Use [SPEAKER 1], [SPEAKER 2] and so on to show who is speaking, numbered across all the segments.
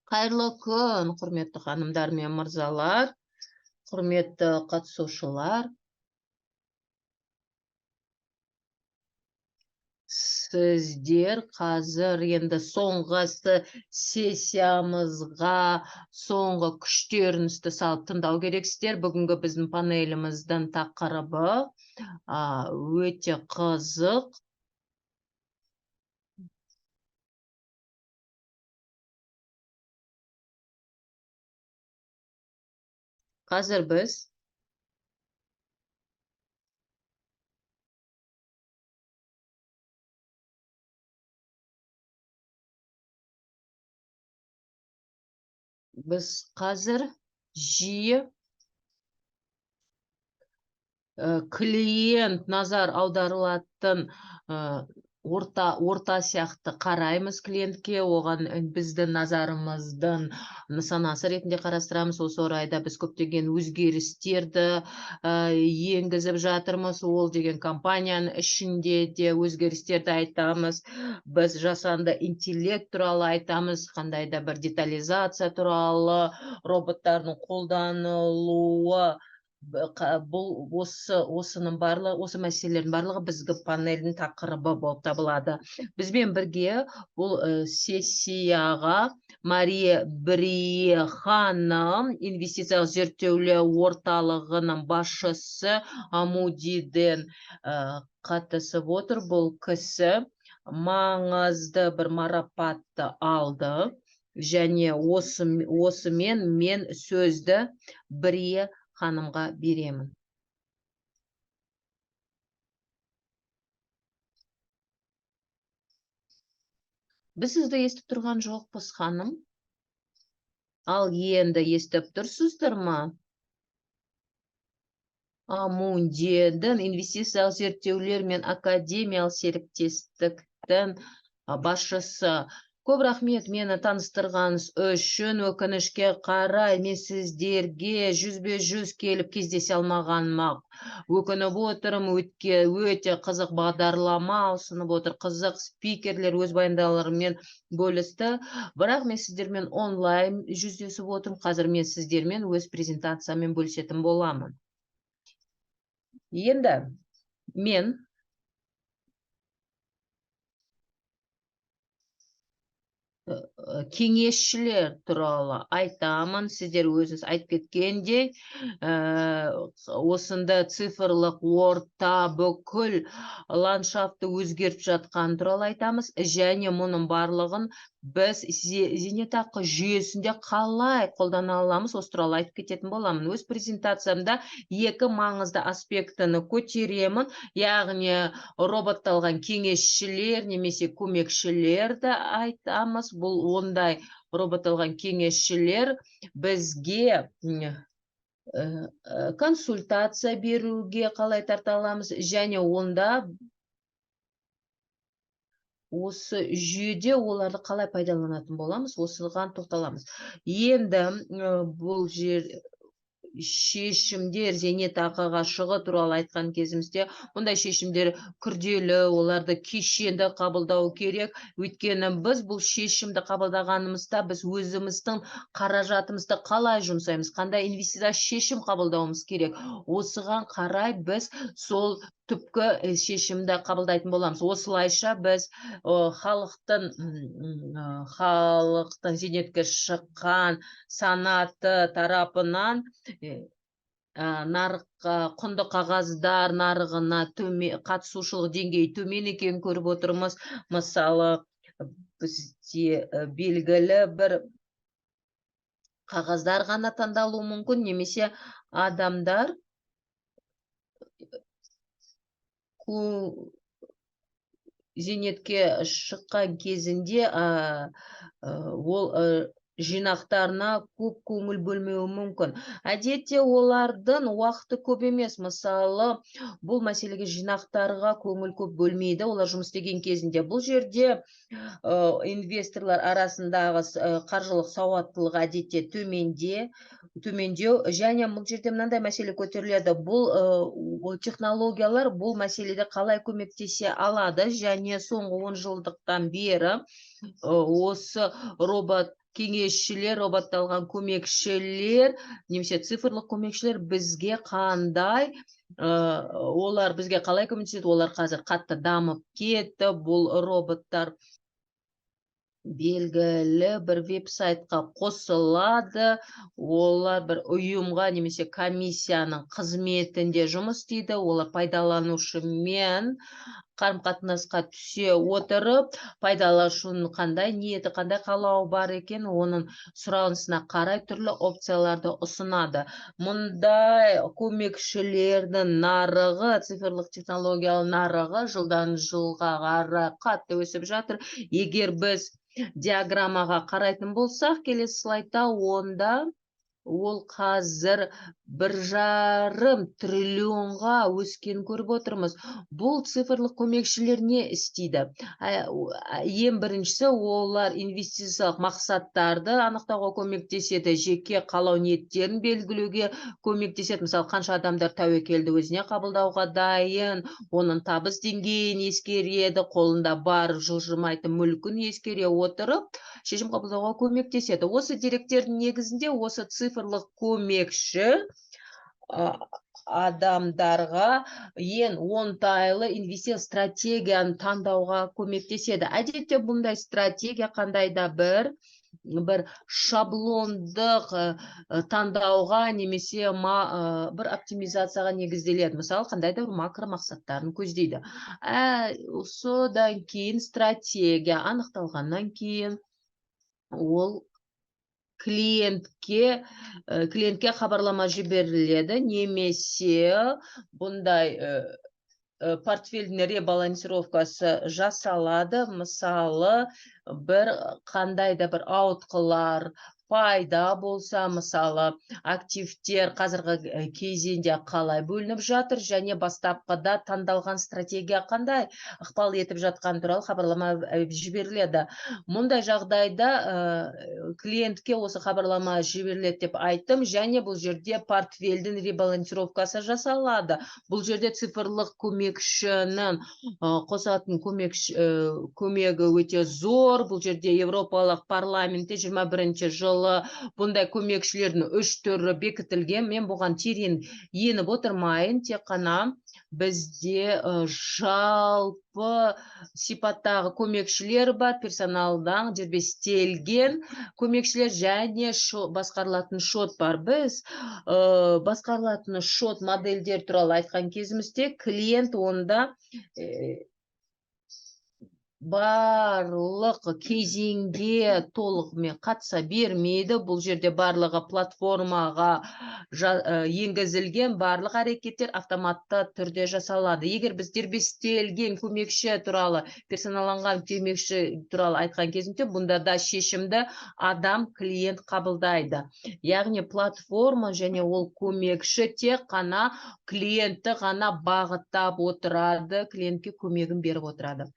[SPEAKER 1] Қайырлы күн, құрметті ханымдар мен мырзалар, құрметті қатысушылар. Сіздер қазір енді соңғы сессиямызға соңғы күштеріңізді салып тыңдау керексіздер. Бүгінгі біздің панеліміздің тақырыбы өте қызық. Қазір біз қазір жиі клиент назар аударылатын орта сияқты қараймыз клиентке, оған біздің назарымыздың нысанасы ретінде қарастырамыз. Осы орайда біз көптеген өзгерістерді енгізіп жатырмыз. Ол деген компанияның ішінде де өзгерістерді айтамыз. Біз жасанды интеллект туралы айтамыз, қандай да бір детализация туралы, роботтардың қолданылуы. Осының барлығы, осы мәселелердің барлығы біздің панелдің тақырыбы болып табылады. Бізбен бірге бұл сессияға Мария Брие ханым, инвестициялық зерттеулер орталығының басшысы Амудиден қатысып отыр. Бұл кісі маңызды бір марапатты алды. Және осымен мен сөзді Брие ханымға беремін. Біз сізді естіп тұрған жоқпыз, ханым. Ал енді естіп тұрсыздар ма? Амундидің инвестициялық зерттеулер мен академиялық серіктестіктің басшысы. Көп рахмет мені таныстырғаныңыз үшін. Өкінішке қарай мен сіздерге 100% келіп кездесе алмағаныма өкініп отырмын. Өте қызық бағдарлама ұсынып отыр. Қызық спикерлер өз баяндауларымен бөлісті. Бірақ мен сіздермен онлайн жүздесіп отырмын. Қазір мен сіздермен өз презентациямен бөлісетін боламын. Енді мен кеңесшілер туралы айтамын. Сіздер өзіңіз айтып кеткендей, осында цифрлық орта бүкіл ландшафтты өзгертіп жатқан туралы айтамыз. Және мұның барлығын біз зейнетақы жүйесінде қалай қолдана аламыз, осы туралы айтып кететін боламын. Өз презентациямда екі маңызды аспектіні көтеремін, яғни роботталған кеңесшілер немесе көмекшілерді айтамыз. Бұл ондай роботталған кеңесшілер бізге консультация беруге қалай тарта аламыз, және онда осы жүйеде оларды қалай пайдаланатын боламыз, осыған тоқталамыз. Енді бұл жер шешімдер зейнетақыға шығу туралы айтқан кезімізде, мұндай шешімдер күрделі, оларды кешенді қабылдау керек. Өйткені біз бұл шешімді қабылдағанымызда біз өзіміздің қаражатымызды қалай жұмсаймыз, қандай инвестиция шешім қабылдауымыз керек. Осыған қарай біз сол түпкі шешімді қабылдайтын боламыз. Осылайша біз халықтың зейнетке шыққан санаты тарапынан нарыққа, құнды қағаздар нарығына қатысушылық деңгейі төмен екенін көріп отырмыз. Мысалы, бізде белгілі бір қағаздар ғана таңдалуы мүмкін, немесе адамдар зейнетке шыққан кезінде ол жинақтарына көп көңіл бөлмеуі мүмкін. Әдетте олардың уақыты көп емес. Мысалы, бұл мәселеге жинақтарға көңіл көп бөлмейді, олар жұмыс істеген кезінде. Бұл жерде инвесторлар арасындағы қаржылық сауаттылық әдетте төмендеу, және бұл жерде мынандай мәселе көтеріледі. Бұл технологиялар бұл мәселеде қалай көмектесе алады, және соңғы 10 жылдықтан бері осы робот кеңесшілер, роботталған көмекшілер, немесе цифрлық көмекшілер бізге қандай, олар бізге қалай көмектеседі? Олар қазір қатты дамып кетті. Бұл роботтар белгілі бір веб-сайтқа қосылады, олар бір ұйымға немесе комиссияның қызметінде жұмыс істейді, олар пайдаланушымен қарым-қатынасқа түсе отырып, пайдаланушының қандай ниеті, қандай қалауы бар екен, оның сұранысына қарай түрлі опцияларды ұсынады. Мұндай көмекшілердің нарығы, цифрлық технологиялық нарығы жылдан жылға қарай қатты өсіп жатыр. Егер біз диаграммаға қарайтын болсақ, келесі слайдта, онда ол қазір 1,5 триллионға өскен көріп отырмыз. Бұл цифрлық көмекшілер не істейді? Ең біріншісі, олар инвестициялық мақсаттарды анықтауға көмектеседі, жеке қалау ниеттерін белгілеуге көмектеседі. Мысалы, қанша адамдар тәуекелді өзіне қабылдауға дайын, оның табыс деңгейін ескереді, қолында бар жылжымайтын мүлкін ескере отырып, шешім қабылдауға көмектеседі. Осы деректердің негізінде осы цифрлық көмекші адамдарға ең оңтайлы инвестициялық стратегияны таңдауға көмектеседі. Әдетте бұндай стратегия қандай да бір шаблондық таңдауға немесе бір оптимизацияға негізделеді. Мысалы, қандай да бір макро мақсаттарын көздейді. Содан кейін стратегия анықталғаннан кейін ол клиентке хабарлама жіберіледі, немесе бұндай портфельдің ребалансировкасы жасалады. Мысалы, бір қандай да бір ауытқылар пайда болса, мысалы, активтер қазіргі кезеңде қалай бөлініп жатыр, және бастапқыда таңдалған стратегия қандай ықпал етіп жатқан туралы хабарлама жіберіледі. Мұндай жағдайда клиентке осы хабарлама жіберіледі деп айттым, және бұл жерде портфельдің ребалансировкасы жасалады. Бұл жерде цифрлық көмекшінің қосатын көмегі өте зор. Бұл жерде Европалық парламентте 21 жылы бұндай көмекшілердің 3 түрі бекітілген. Мен бұған терең еніп отырмайын, тек қана бізде жалпы сипаттағы көмекшілер бар, персоналдан дербестелген көмекшілер және басқарылатын шот бар. Біз басқарылатын шот модельдер туралы айтқан кезімізде, клиент онда барлық кезеңге толығымен қатыса бермейді. Бұл жерде барлығы платформаға енгізілген, барлық әрекеттер автоматты түрде жасалады. Егер біз дербестелген көмекші туралы, персоналанған көмекші туралы айтқан кезімде, бұнда да шешімді адам, клиент қабылдайды. Яғни платформа және ол көмекші тек қана клиентті ғана бағыттап отырады, клиентке көмегін беріп отырады.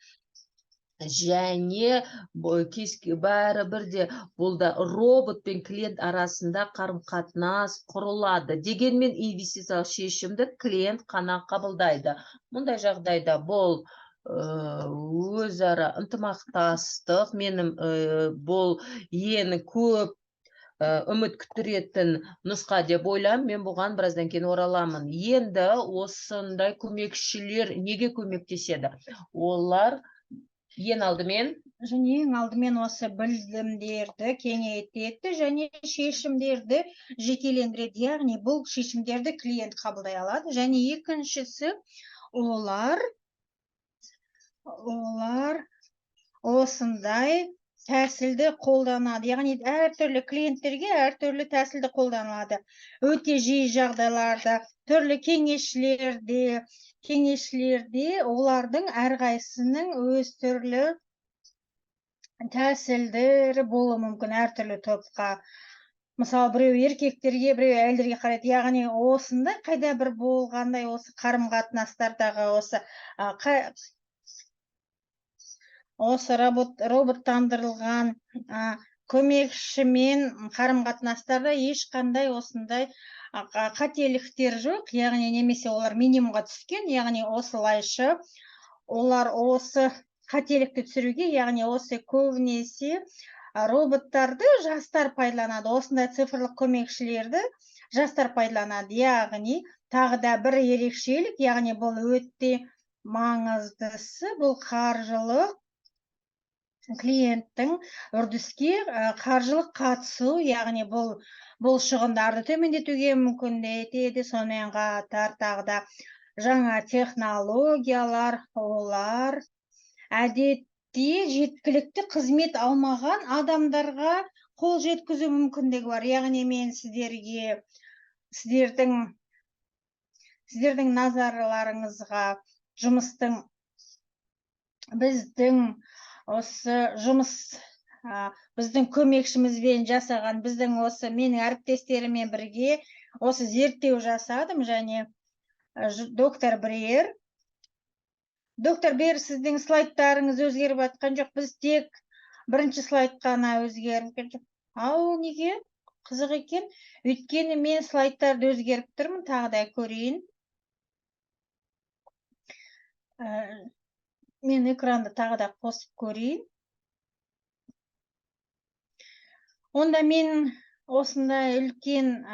[SPEAKER 1] Және бәрі бірде бұлда робот пен клиент арасында қарым-қатынас құрылады. Дегенмен инвестициялық шешімді клиент қана қабылдайды. Мұндай жағдайда бұл өзара ынтымақтастық, менің бұл ең көп үміт күттіретін нұсқа деп ойлаймын. Мен бұған біраздан кейін ораламын. Енді осындай көмекшілер неге көмектеседі? Олар ең алдымен
[SPEAKER 2] осы білімдерді кеңейтеді және шешімдерді жекелендіреді. Яғни бұл шешімдерді клиент қабылдай алады. Және екіншісі, олар осындай тәсілді қолданады. Яғни әртүрлі клиенттерге әртүрлі тәсілді қолданылады. Өте жиі жағдайларда түрлі кеңесшілерде олардың әрқайсының өз түрлі тәсілдері болуы мүмкін әртүрлі топқа. Мысалы, біреу еркектерге, біреу әйелдерге қарайды. Яғни осында қайда бір болғандай осы қарым-қатынастардағы осы роботтандырылған көмекшімен қарым-қатынастарда ешқандай осындай қателіктер жоқ, яғни немесе олар минимумға түскен, яғни осылайша олар осы қателікті түсіруге, яғни осы көбінесе роботтарды жастар пайдаланады, осындай цифрлық көмекшілерді жастар пайдаланады. Яғни тағы да бір ерекшелік, яғни бұл өте маңыздысы, бұл қаржылық клиенттің үрдіске қаржылық қатысу, яғни бұл шығындарды төмендетуге мүмкіндік етеді. Сонымен қатар тағы да жаңа технологиялар, олар әдетте жеткілікті қызмет алмаған адамдарға қол жеткізу мүмкіндігі бар. Яғни мен сіздердің назарларыңызға біздің көмекшімізбен жасаған, менің әріптестеріммен бірге осы зерттеу жасадым, және доктор Брейер, сіздің слайдтарыңыз өзгеріп жатқан жоқ, біз тек бірінші слайд қана өзгеріп жоқ. Ау, неге? Қызық екен. Өйткені мен слайдтарды өзгеріп тұрмын, тағы да көрейін. Мен экранды тағы да қосып көрейін. Онда мен осындай үлкен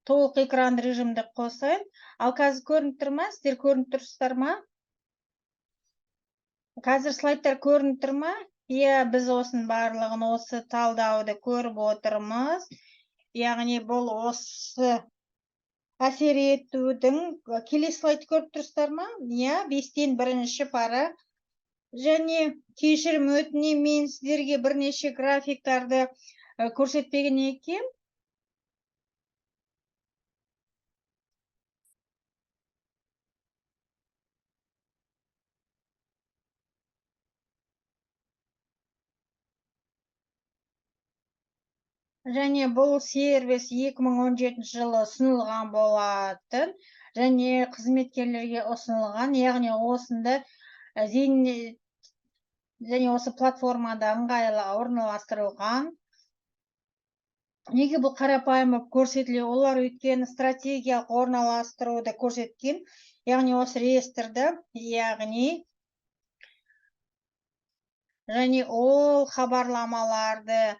[SPEAKER 2] толық экран режимді қосайын. Ал қазір көрініп тұр ма? Сіздер көрініп тұрсыздар ма? Қазір слайдтар көрініп тұр ма? Иә, біз осының барлығын, осы талдауды көріп отырмыз. Яғни бұл осы әсер етудің, келесі слайд көріп тұрсыздар ма? Иә, 5-тен бірінші парақ. Және кешірім өтінемін, мен сіздерге бірнеше графиктарды көрсетпеген екен. Және бұл сервис 2017 жылы ұсынылған болатын, және қызметкерлерге ұсынылған, яғни осында және осы платформада ыңғайлы орналастырылған. Неге бұл қарапайым көрсетіле? Олар өйткені стратегиялық орналастыруды көрсеткен, яғни осы реестрді, және ол хабарламаларды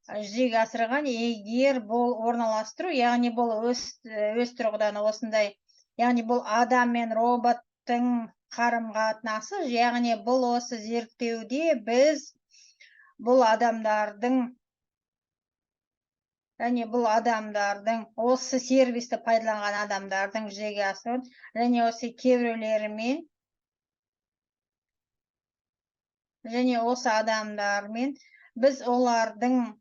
[SPEAKER 2] жүзеге асырған, егер бұл орналастыру, яғни бұл өз тұрғыдан осындай, яғни бұл адам мен роботтың қарым-қатынасы, яғни бұл осы зерттеуде біз бұл адамдардың осы сервисті пайдаланған адамдардың жүзеге асыру, және осы кейбіреулерімен, және осы адамдармен біз олардың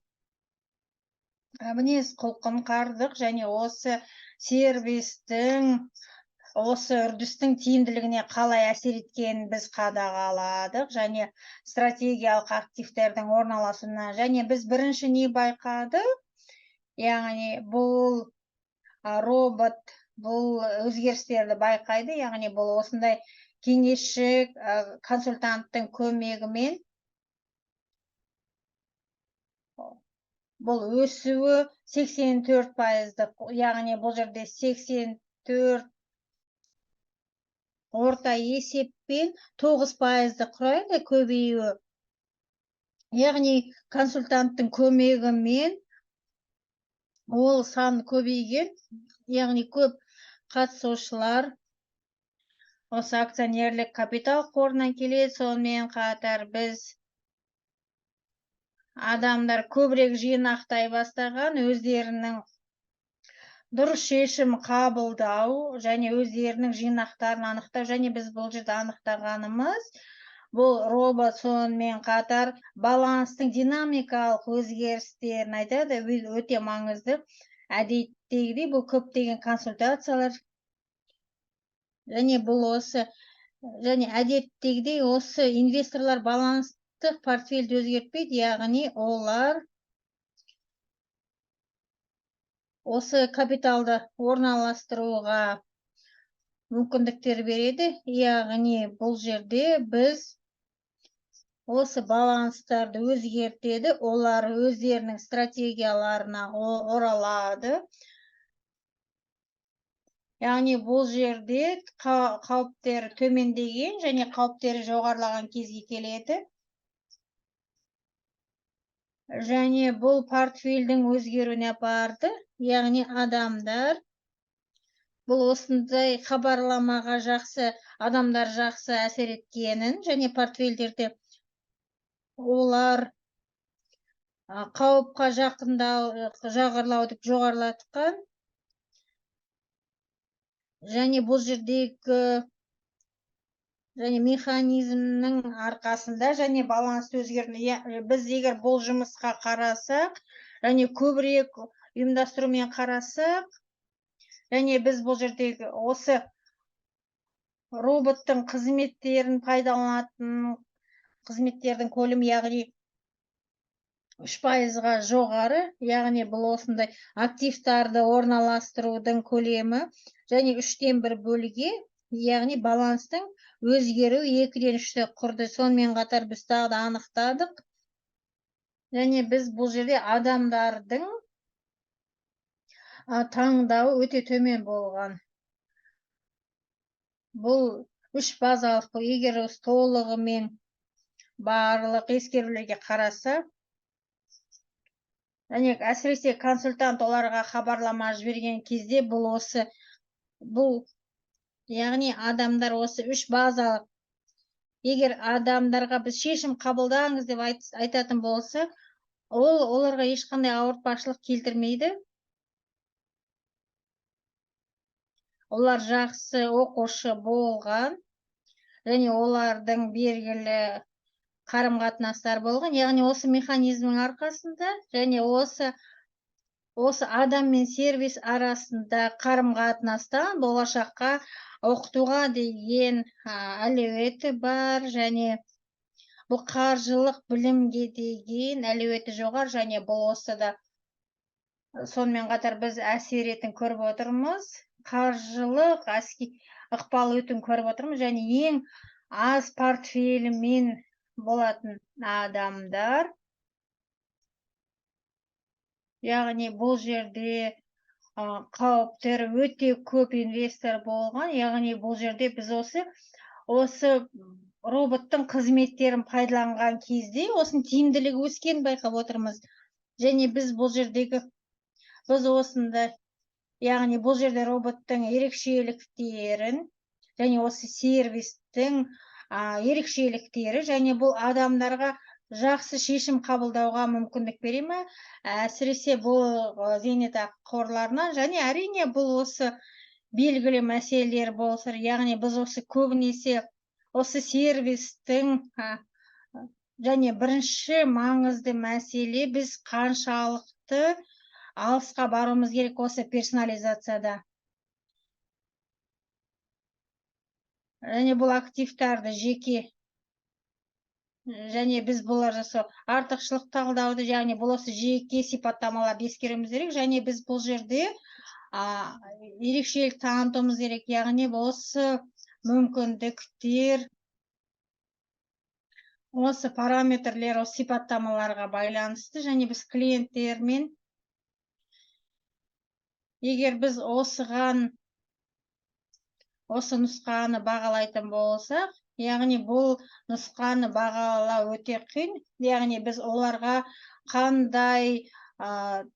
[SPEAKER 2] мінез құлқын қардық, және осы сервистің, осы үрдістің тиімділігіне қалай әсер еткенін біз қадағаладық, және стратегиялық активтердің орналасуына, және біз бірінші не байқадық? Яғни бұл робот бұл өзгерістерді байқайды, яғни бұл осындай кеңесші консультанттың көмегімен бұл өсуі 84%, яғни бұл жерде 84 орта есеппен 9% құрайды көбеюі. Яғни консультанттың көмегімен ол сан көбейген, яғни көп қатысушылар осы акционерлік капитал қорынан келеді. Сонымен қатар біз адамдар көбірек жинақтай бастаған, өздерінің дұрыс шешім қабылдау және өздерінің жинақтарын анықтау, және біз бұл жерде анықтағанымыз, бұл робот сонымен қатар баланстың динамикалық өзгерістерін айтады, өте маңызды. Әдеттегідей бұл көптеген консультациялар, және бұл әдеттегідей осы инвесторлар баланстық портфельді өзгертпейді, яғни олар осы капиталды орналастыруға мүмкіндіктер береді. Яғни бұл жерде біз осы баланстарды өзгертеді, олар өздерінің стратегияларына оралады. Яғни бұл жерде қауіптері төмендеген және қауіптері жоғарылаған кезге келеді. Және бұл портфельдің өзгеруіне апарды. Яғни адамдар бұл осындай хабарламаға адамдар жақсы әсер еткенін және портфельдерде олар қауіпқа жағырлауды жоғарылатқан. Және бұл жердегі механизмнің арқасында және баланс өзгерді. Біз егер бұл жұмысқа қарасақ, және көбірек ұйымдастырумен қарасақ, және біз бұл жердегі осы роботтың қызметтерін пайдаланатын қызметтердің көлемі, яғни 3%-ға жоғары, яғни бұл осындай активтарды орналастырудың көлемі, және 3/1 бөліге, яғни баланстың өзгеру 2-ден 3-те құрды. Сонымен қатар біз тағы да анықтадық. Және біз бұл жерде адамдардың таңдауы өте төмен болған. Бұл 3 базалық, егер толығымен барлық ескерулерге қараса, және әсіресе консультант оларға хабарлама жіберген кезде бұл яғни адамдар осы 3 базалық, егер адамдарға біз шешім қабылдаңыз деп айтатын болса, оларға ешқандай ауыртпашылық келтірмейді. Олар жақсы оқушы болған, және олардың белгілі қарым-қатынастар болған. Яғни осы механизмнің арқасында, және осы адам мен сервис арасында қарым-қатынастан болашаққа оқытуға деген әлеуеті бар, және бұл қаржылық білімге деген әлеуеті жоғар, және бұл осыда сонымен қатар біз әсер етін көріп отырмыз. Қаржылық ықпал етін көріп отырмыз, және ең аз портфелімен болатын адамдар. Яғни бұл жерде қауіптері өте көп инвестор болған. Яғни бұл жерде біз осы роботтың қызметтерін пайдаланған кезде осының тиімділігі өскенін байқап отырмыз. Және біз бұл жердегі яғни бұл жерде роботтың ерекшеліктерін және осы сервистің ерекшеліктері, және бұл адамдарға жақсы шешім қабылдауға мүмкіндік бере ме? Әсіресе бұл зейнетақы қорларынан, және әрине бұл осы белгілі мәселелер болса, яғни біз көбінесе осы сервистің және бірінші маңызды мәселе біз қаншалықты алысқа баруымыз керек осы персонализацияда. Және бұл активтарды жеке, және біз бұлар артықшылық талдауды, яғни бұл жеке сипаттамалар ескеруіміз керек, және біз бұл жерде ерекшелік танытуымыз керек, яғни осы мүмкіндіктер, осы параметрлер, осы сипаттамаларға байланысты, және біз клиенттермен егер біз осы нұсқаны бағалайтын болсақ, яғни бұл нұсқаны бағалау өте қиын, яғни біз оларға қандай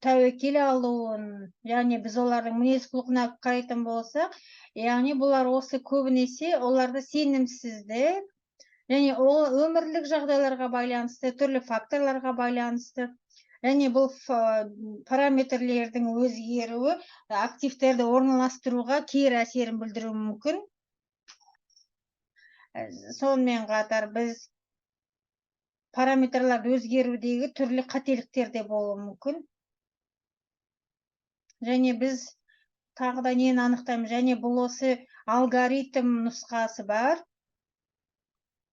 [SPEAKER 2] тәуекел алуын, яғни біз олардың мінез-құлқына қарайтын болсақ, яғни бұлар көбінесе оларды сенімсіздік, және ол өмірлік жағдайларға байланысты, түрлі факторларға байланысты, және бұл параметрлердің өзгеруі активтерді орналастыруға кері әсерін білдіруі мүмкін. Сонымен қатар біз параметрларды өзгерудегі түрлі қателіктер де болуы мүмкін. Және біз тағы да нені анықтаймыз, және бұл алгоритм нұсқасы бар.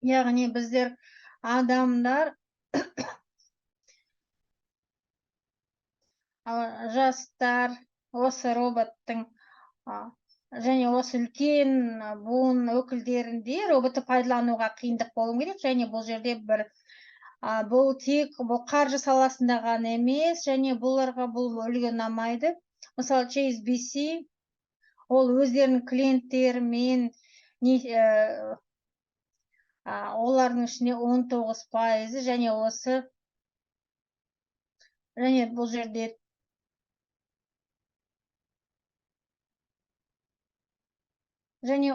[SPEAKER 2] Яғни біздер адамдар жастар осы роботтың және осы үлкен буын өкілдерінде роботты пайдалануға қиындық болуы керек, және бұл жерде бұл тек қаржы саласында ғана емес, және бұларға бұл үлгі ұнамайды. Мысалы, HSBC ол өздерінің клиенттерімен олардың ішінде 19%, және бұл жерде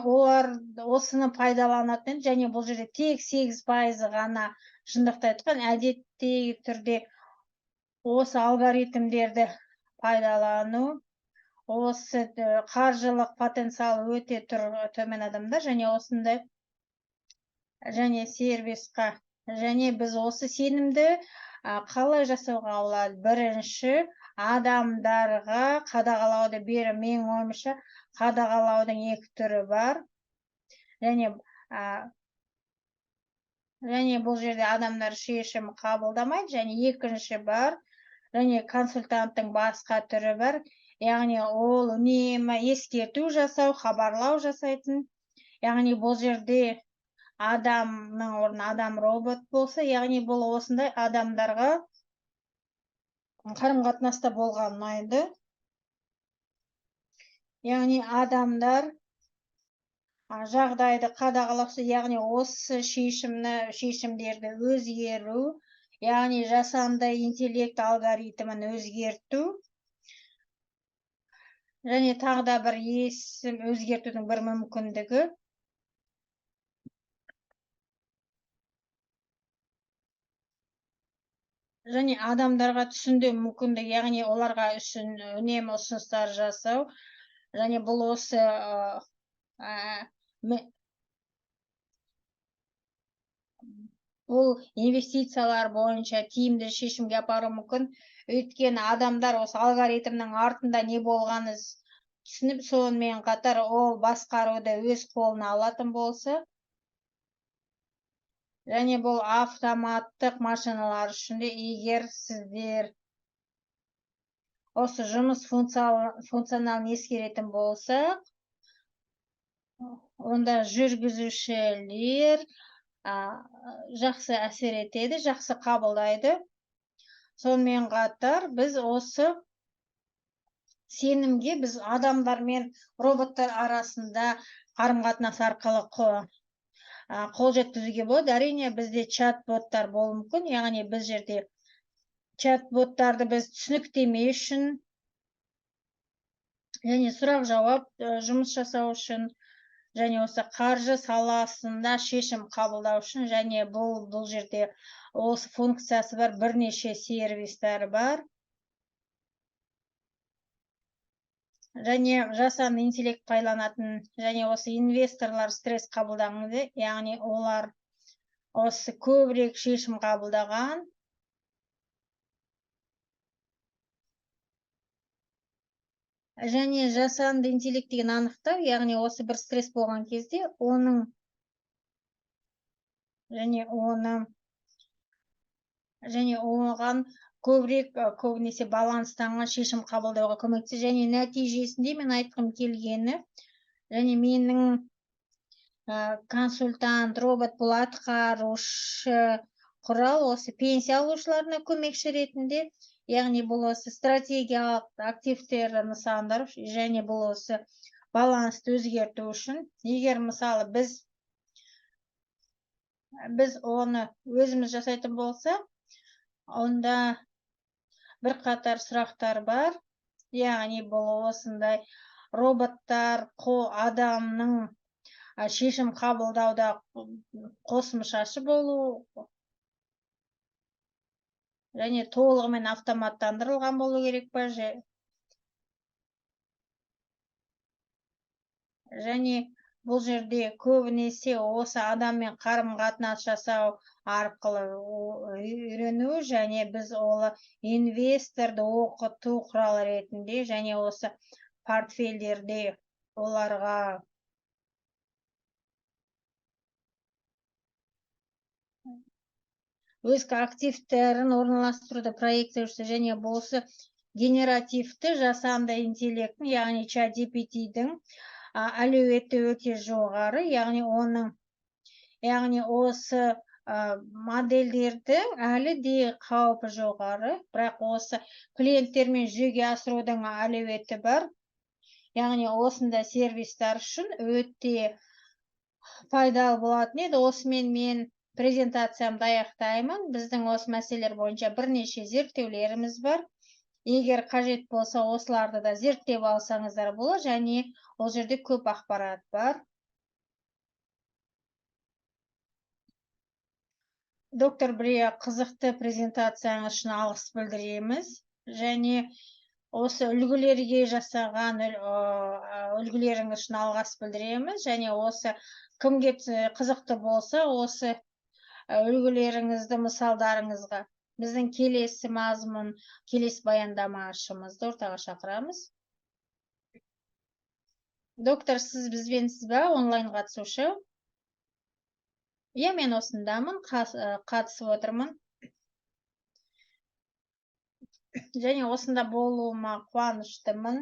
[SPEAKER 2] олар осыны пайдаланатын, және бұл жерде тек 8% ғана шындықты айтқан әдеттегі түрде осы алгоритмдерді пайдалану, осы қаржылық потенциалы өте төмен адамдар, және осындай және сервисқа, және біз осы сенімді қалай жасауға болады? Бірінші, адамдарға қадағалауды менің ойымша қадағалаудың екі түрі бар. Және бұл жерде адамдар шешім қабылдамайды, және екінші бар, және консультанттың басқа түрі бар. Яғни ол үнемі ескерту жасау, хабарлау жасайтын. Яғни бұл жерде адамның орнына адам робот болса, яғни бұл осындай адамдарға қарым-қатынаста болған ұнайды. Яғни адамдар жағдайды қадағалаусы, яғни осы шешімдерді өзгеру, яғни жасанды интеллект алгоритмін өзгерту, және тағы да бір өзгертудің бір мүмкіндігі. Және адамдарға түсіндіру мүмкіндігі, яғни оларға үшін үнемі ұсыныстар жасау, және бұл осы бұл инвестициялар бойынша тиімді шешімге апару мүмкін. Өйткені адамдар осы алгоритмнің артында не болғаны түсініп, сонымен қатар ол басқаруды өз қолына алатын болса, және бұл автоматтық машиналар үшінде, егер сіздер осы жұмыс функционалын ескеретін болсақ, онда жүргізушілер жақсы әсер етеді, жақсы қабылдайды. Сонымен қатар біз осы сенімге біз адамдар мен роботтар арасында қарым-қатынас арқылы қол жеткізуге болады. Әрине бізде чат-боттар болуы мүмкін, яғни біз жерде чат-боттарды біз түсініктеме үшін, және сұрақ-жауап жұмыс жасау үшін, және осы қаржы саласында шешім қабылдау үшін, және бұл жерде осы функциясы бар бірнеше сервистер бар. Және жасанды интеллект пайдаланатын, және осы инвесторлар стресс қабылдағанды, яғни олар осы көбірек шешім қабылдаған. Және жасанды интеллект деген анықтау, яғни осы бір стресс болған кезде оған көбінесе баланстанған шешім қабылдауға көмектеседі. Және нәтижесінде мен айтқым келгені, және менің консультант робот бұл атқарушы құрал осы пенсия алушыларына көмекші ретінде, яғни бұл осы стратегиялық активтер нысандар, және бұл осы балансты өзгерту үшін. Егер мысалы біз оны өзіміз жасайтын болса, онда бір қатар сұрақтар бар. Яғни бұл осындай роботтар адамның шешім қабылдауда қосымшасы болу, және толығымен автоматтандырылған болу керек па, және бұл жерде көбінесе осы адаммен қарым-қатынас жасау арқылы үйрену, және біз олы инвесторды оқыту құралы ретінде, және осы портфельдерде оларға өз активтерін орналастыруды проекттеуші, және бұл осы генеративті жасанды интеллекттің, яғни ChatGPT-дің әлеуеті өте жоғары, яғни осы модельдердің әлі де қаупі жоғары, бірақ осы клиенттермен жүзеге асырудың әлеуеті бар. яғни осындай сервистер үшін өте пайдалы болатын еді. Осымен мен презентациямды аяқтаймын. Біздің осы мәселелер бойынша бірнеше зерттеулеріміз бар. Егер қажет болса, осыларды да зерттеп алсаңыздар болады, және ол жерде көп ақпарат бар. Доктор Брея, қызықты презентацияңыз үшін алғыс білдіреміз. Және осы үлгілерге жасаған үлгілеріңіз үшін алғыс білдіреміз. Және осы кімге қызықты болса, осы үлгілеріңізді мысалдарыңызға біздің келесі мазмұн, келесі баяндамашымызды ортаға шақырамыз. Доктор, сіз бізбенсіз бе, онлайн қатысушы? Мен осындамын, қатысып отырмын. Және осында болуыма қуаныштымын.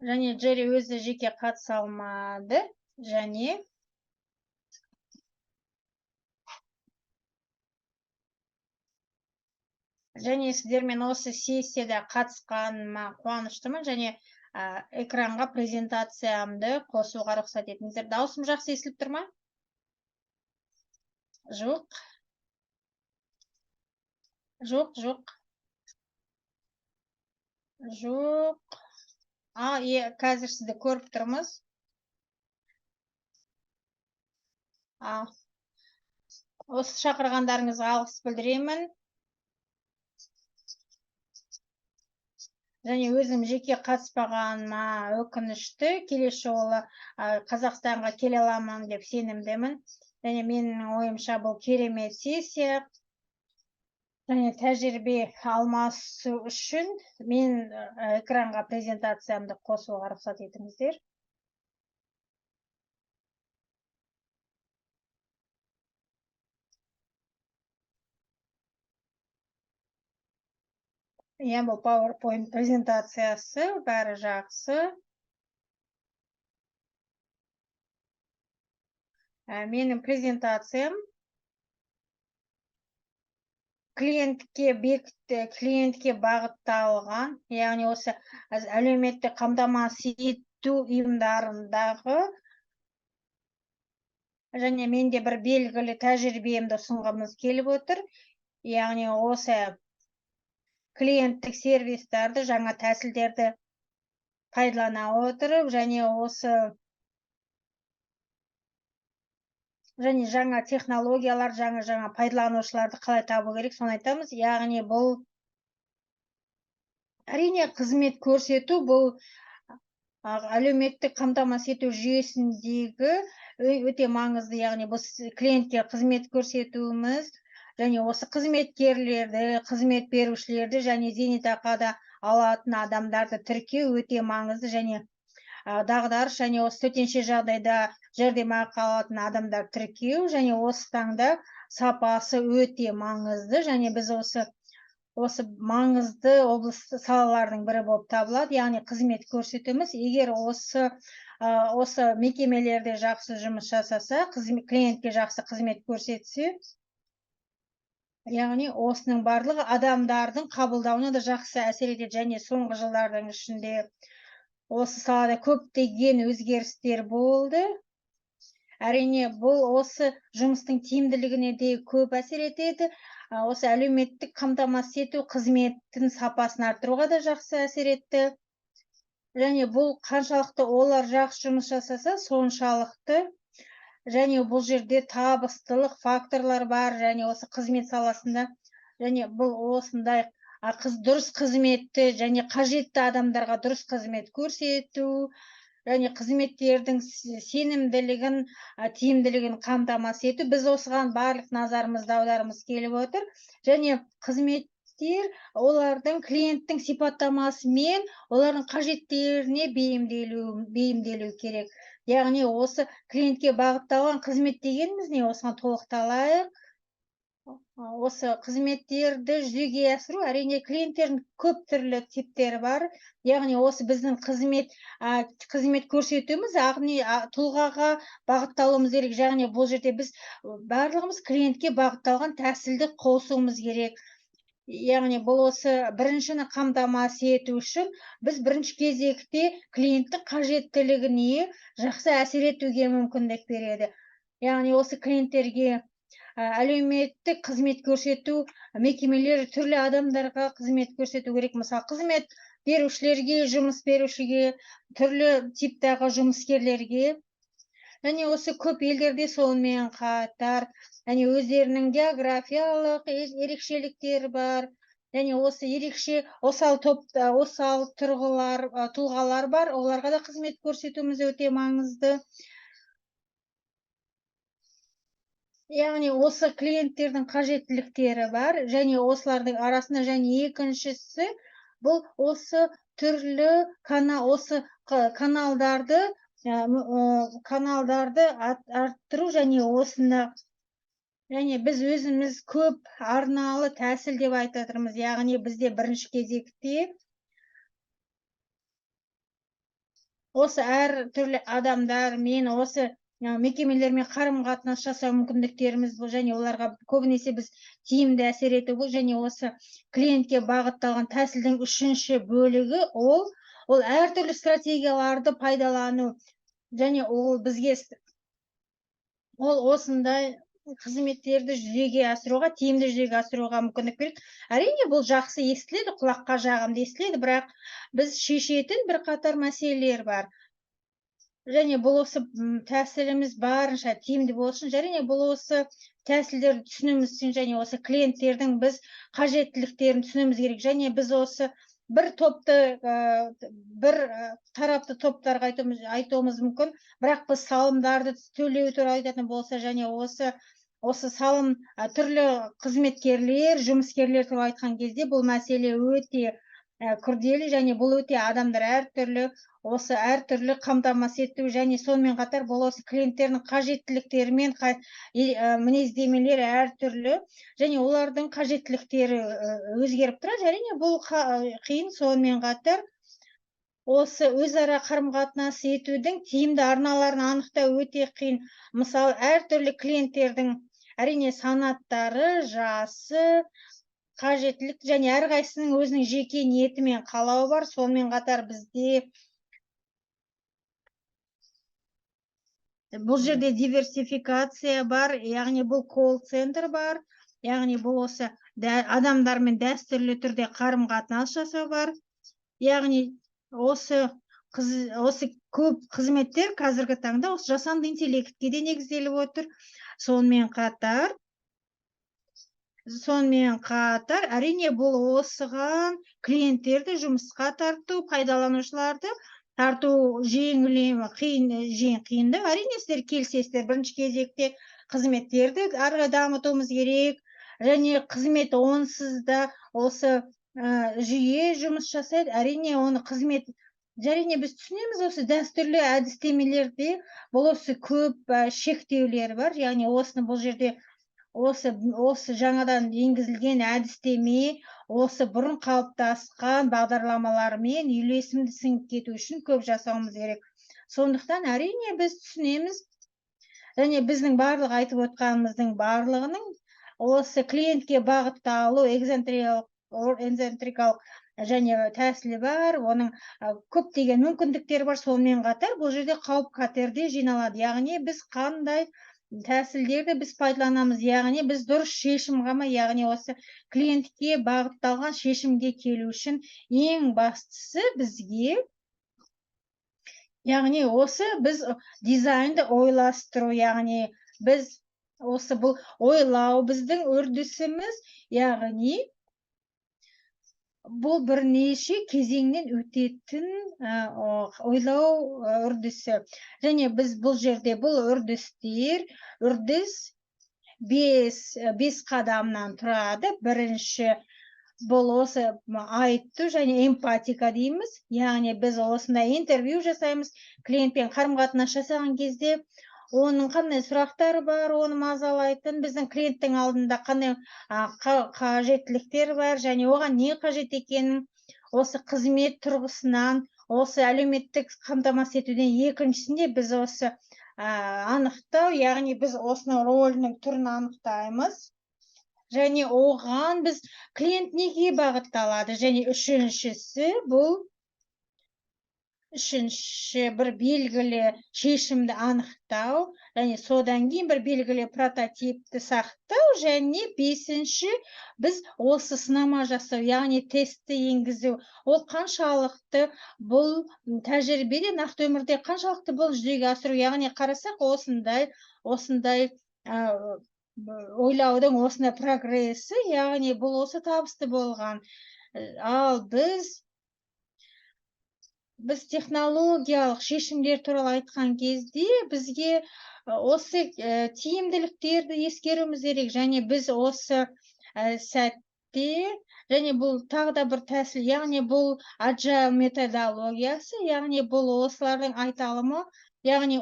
[SPEAKER 2] Және Джерри өзі жеке қатыса алмады. Және сіздермен осы сессияда қатысқаныма қуаныштымын. Және экранға презентациямды қосуға рұқсат етіңіздер. Даусым жақсы естіліп тұр ма? Жоқ. Қазір сізді көріп тұрмыз. Осы шақырғандарыңызға алғыс білдіремін. Және өзім жеке қатыспағаныма өкінішті. Келесі жолы Қазақстанға келе аламын деп сенімдемін. Және менің ойымша бұл керемет сессия. Және тәжірибе алмасу үшін мен экранға презентациямды қосуға рұқсат етіңіздер. Бұл PowerPoint презентациясы, бәрі жақсы. Менің презентациям клиентке бағытталған, яғни осы әлеуметтік қамтамасыз ету ұйымдарындағы, және менде бір белгілі тәжірибемді ұсынғымыз келіп отыр. Яғни осы клиенттік сервистерді, жаңа тәсілдерді пайдалана отырып, және жаңа технологиялар, жаңа пайдаланушыларды қалай табу керек, соны айтамыз. Яғни бұл әрине қызмет көрсету, бұл әлеуметтік қамтамасыз ету жүйесіндегі өте маңызды. Яғни біз клиентке қызмет көрсетуіміз, және осы қызметкерлерді, қызмет берушілерді, және зейнетақы алатын адамдарды тіркеу өте маңызды. Және дағдарыс, және осы төтенше жағдайда жәрдемақы алатын адамдар тіркеу, және осы таңда сапасы өте маңызды. Және біз осы маңызды облысты салалардың бірі болып табылады. Яғни қызмет көрсетуіміз. Егер осы мекемелерде жақсы жұмыс жасаса, клиентке жақсы қызмет көрсетсе, яғни осының барлығы адамдардың қабылдауына да жақсы әсер етеді. Және соңғы жылдардың ішінде осы салада көптеген өзгерістер болды. Әрине, бұл осы жұмыстың тиімділігіне де көп әсер етеді. Осы әлеуметтік қамтамасыз ету қызметтің сапасын арттыруға да жақсы әсер етті. Және бұл қаншалықты олар жақсы жұмыс жасаса, соншалықты. Және бұл жерде табыстылық факторлар бар, және осы қызмет саласында. Және бұл осындай дұрыс қызметті, және қажетті адамдарға дұрыс қызмет көрсету, және қызметтердің сенімділігін, тиімділігін қамтамасыз ету. Біз осыған барлық назарымызды аударғымыз келіп отыр. Және қызметтер олардың клиенттің сипаттамасымен, олардың қажеттеріне бейімделу керек. Яғни осы клиентке бағытталған қызмет дегеніміз не? Осыған тоқталайық. Осы қызметтерді жүзеге асыру, әрине клиенттердің көп түрлі типтері бар. Яғни осы біздің қызмет көрсетуіміз тұлғаға бағытталуымыз керек. Яғни бұл жерде біз барлығымыз клиентке бағытталған тәсілді қосуымыз керек. яғни бұл осы біріншіні қамтамасыз ету үшін біз бірінші кезекте клиенттің қажеттілігіне жақсы әсер етуге мүмкіндік береді. Яғни осы клиенттерге әлеуметтік қызмет көрсету мекемелері түрлі адамдарға қызмет көрсету керек. Мысалы, қызмет берушілерге, жұмыс берушіге, түрлі типтағы жұмыскерлерге. Және осы көп елдерде сонымен қатар, және өздерінің географиялық ерекшеліктері бар. Және осы ерекше осал тұлғалар бар, оларға да қызмет көрсетуіміз өте маңызды. Яғни осы клиенттердің қажеттіліктері бар, және осылардың арасында және екіншісі бұл осы түрлі каналдарды арттыру, және осында және біз өзіміз көп арналы тәсіл деп айтып отырмыз. Яғни бізде бірінші кезекте осы әр түрлі адамдармен осы мекемелермен қарым-қатынас жасау мүмкіндіктеріміз бұл, және оларға көбінесе біз тиімді әсер ету бұл, және осы клиентке бағытталған тәсілдің үшінші бөлігі ол әртүрлі стратегияларды пайдалану, және ол бізге осындай қызметтерді тиімді жүзеге асыруға мүмкіндік береді. Әрине, бұл жақсы естіледі, құлаққа жағымды естіледі, бірақ біз шешетін бір қатар мәселелер бар. Және бұл осы тәсіліміз барынша тиімді болсын, және бұл осы тәсілдерді түсінуіміз үшін, және осы клиенттердің біз қажеттіліктерін түсінуіміз керек. Және біз осы бір тарапты топтарға айтуымыз мүмкін, бірақ біз салымдарды төлеу туралы айтатын болса, және осы салым түрлі қызметкерлер, жұмыскерлер туралы айтқан кезде бұл мәселе өте күрделі, және бұл өте адамдар әртүрлі қамтамасыз ету, және сонымен қатар бұл осы клиенттердің қажеттіліктері мен мінездемелері әртүрлі, және олардың қажеттіліктері өзгеріп тұрады. Әрине, бұл қиын. Сонымен қатар осы өзара қарым-қатынас етудің тиімді арналарын анықтау өте қиын. Мысалы, әртүрлі клиенттердің әрине санаттары, жасы, қажеттілік, және әрқайсының өзінің жеке ниеті мен қалауы бар. Сонымен қатар бізде бұл жерде диверсификация бар, яғни бұл колл-центр бар, яғни бұл осы адамдармен дәстүрлі түрде қарым-қатынас жасау бар. Яғни осы көп қызметтер қазіргі таңда осы жасанды интеллектке де негізделіп отыр. Сонымен қатар, әрине, бұл осыған клиенттерді жұмысқа тарту, пайдаланушыларды тарту қиынды. Әрине, сіздер келісесіздер, бірінші кезекте қызметтерді ары дамытуымыз керек, және қызмет онсыз да осы жүйе жұмыс жасайды. Әрине, әрине, біз түсінеміз, осы дәстүрлі әдістемелерде бұл осы көп шектеулер бар. Яғни бұл жерде осы жаңадан енгізілген әдістеме осы бұрын қалыптасқан бағдарламалармен үйлесімді сіңіп кету үшін көп жасауымыз керек. Сондықтан әрине біз түсінеміз, және біздің барлық айтып отқанымыздың барлығының осы клиентке бағытталу экзентрикалық және тәсілі бар, оның көптеген мүмкіндіктері бар. Сонымен қатар бұл жерде қауіп-қатер де жиналады. Яғни біз қандай тәсілдерді біз пайдаланамыз, яғни біз дұрыс шешім қама, яғни осы клиентке бағытталған шешімге келу үшін ең бастысы бізге, яғни осы біз дизайнды ойластыру, яғни біз осы бұл ойлау біздің үрдісіміз, яғни бұл бірнеше кезеңнен өтетін ойлау үрдісі. Және біз бұл жерде бұл үрдіс 5 қадамнан тұрады. Бірінші бұл осы айту және эмпатика дейміз. Яғни біз осындай интервью жасаймыз, клиентпен қарым-қатынас жасаған кезде оның қандай сұрақтары бар, оны мазалайтын, біздің клиенттің алдында қандай қажеттіліктер бар, және оған не қажет екенін осы қызмет тұрғысынан, осы әлеуметтік қамтамасыз етуден екіншісінде біз осы анықтау, яғни біз осының рөлінің түрін анықтаймыз. және оған біз клиент неге бағытталады, және үшіншісі бір белгілі шешімді анықтау, және содан кейін бір белгілі прототипті сақтау, және бесінші біз осы сынама жасау, яғни тестті енгізу. Ол қаншалықты бұл тәжірибеде, нақты өмірде қаншалықты бұл жүзеге асыру, яғни қарасақ осындай ойлаудың осындай прогрессі, яғни бұл осы табысты болған. Ал біз технологиялық шешімдер туралы айтқан кезде бізге осы тиімділіктерді ескеруіміз керек, және біз осы сәтте, және бұл тағы да бір тәсіл, яғни бұл agile методологиясы, яғни бұл осылардың айталымы, яғни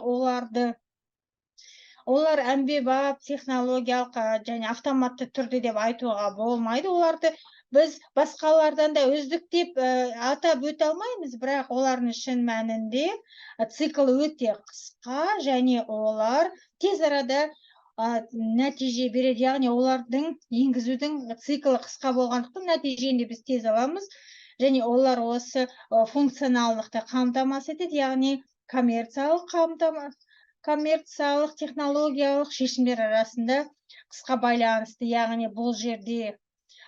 [SPEAKER 2] олар әмбебап технологиялық және автоматты түрде деп айтуға болмайды. Оларды біз басқалардан да үздік деп атап өте алмаймыз, бірақ олардың шын мәнінде цикл өте қысқа, және олар тез арада нәтиже береді, яғни олардың енгізудің циклы қысқа болғандықтан нәтижені біз тез аламыз, және олар осы функционалдықты қамтамасыз етеді, яғни коммерциялық технологиялық шешімдер арасында қысқа байланысты, яғни бұл жерде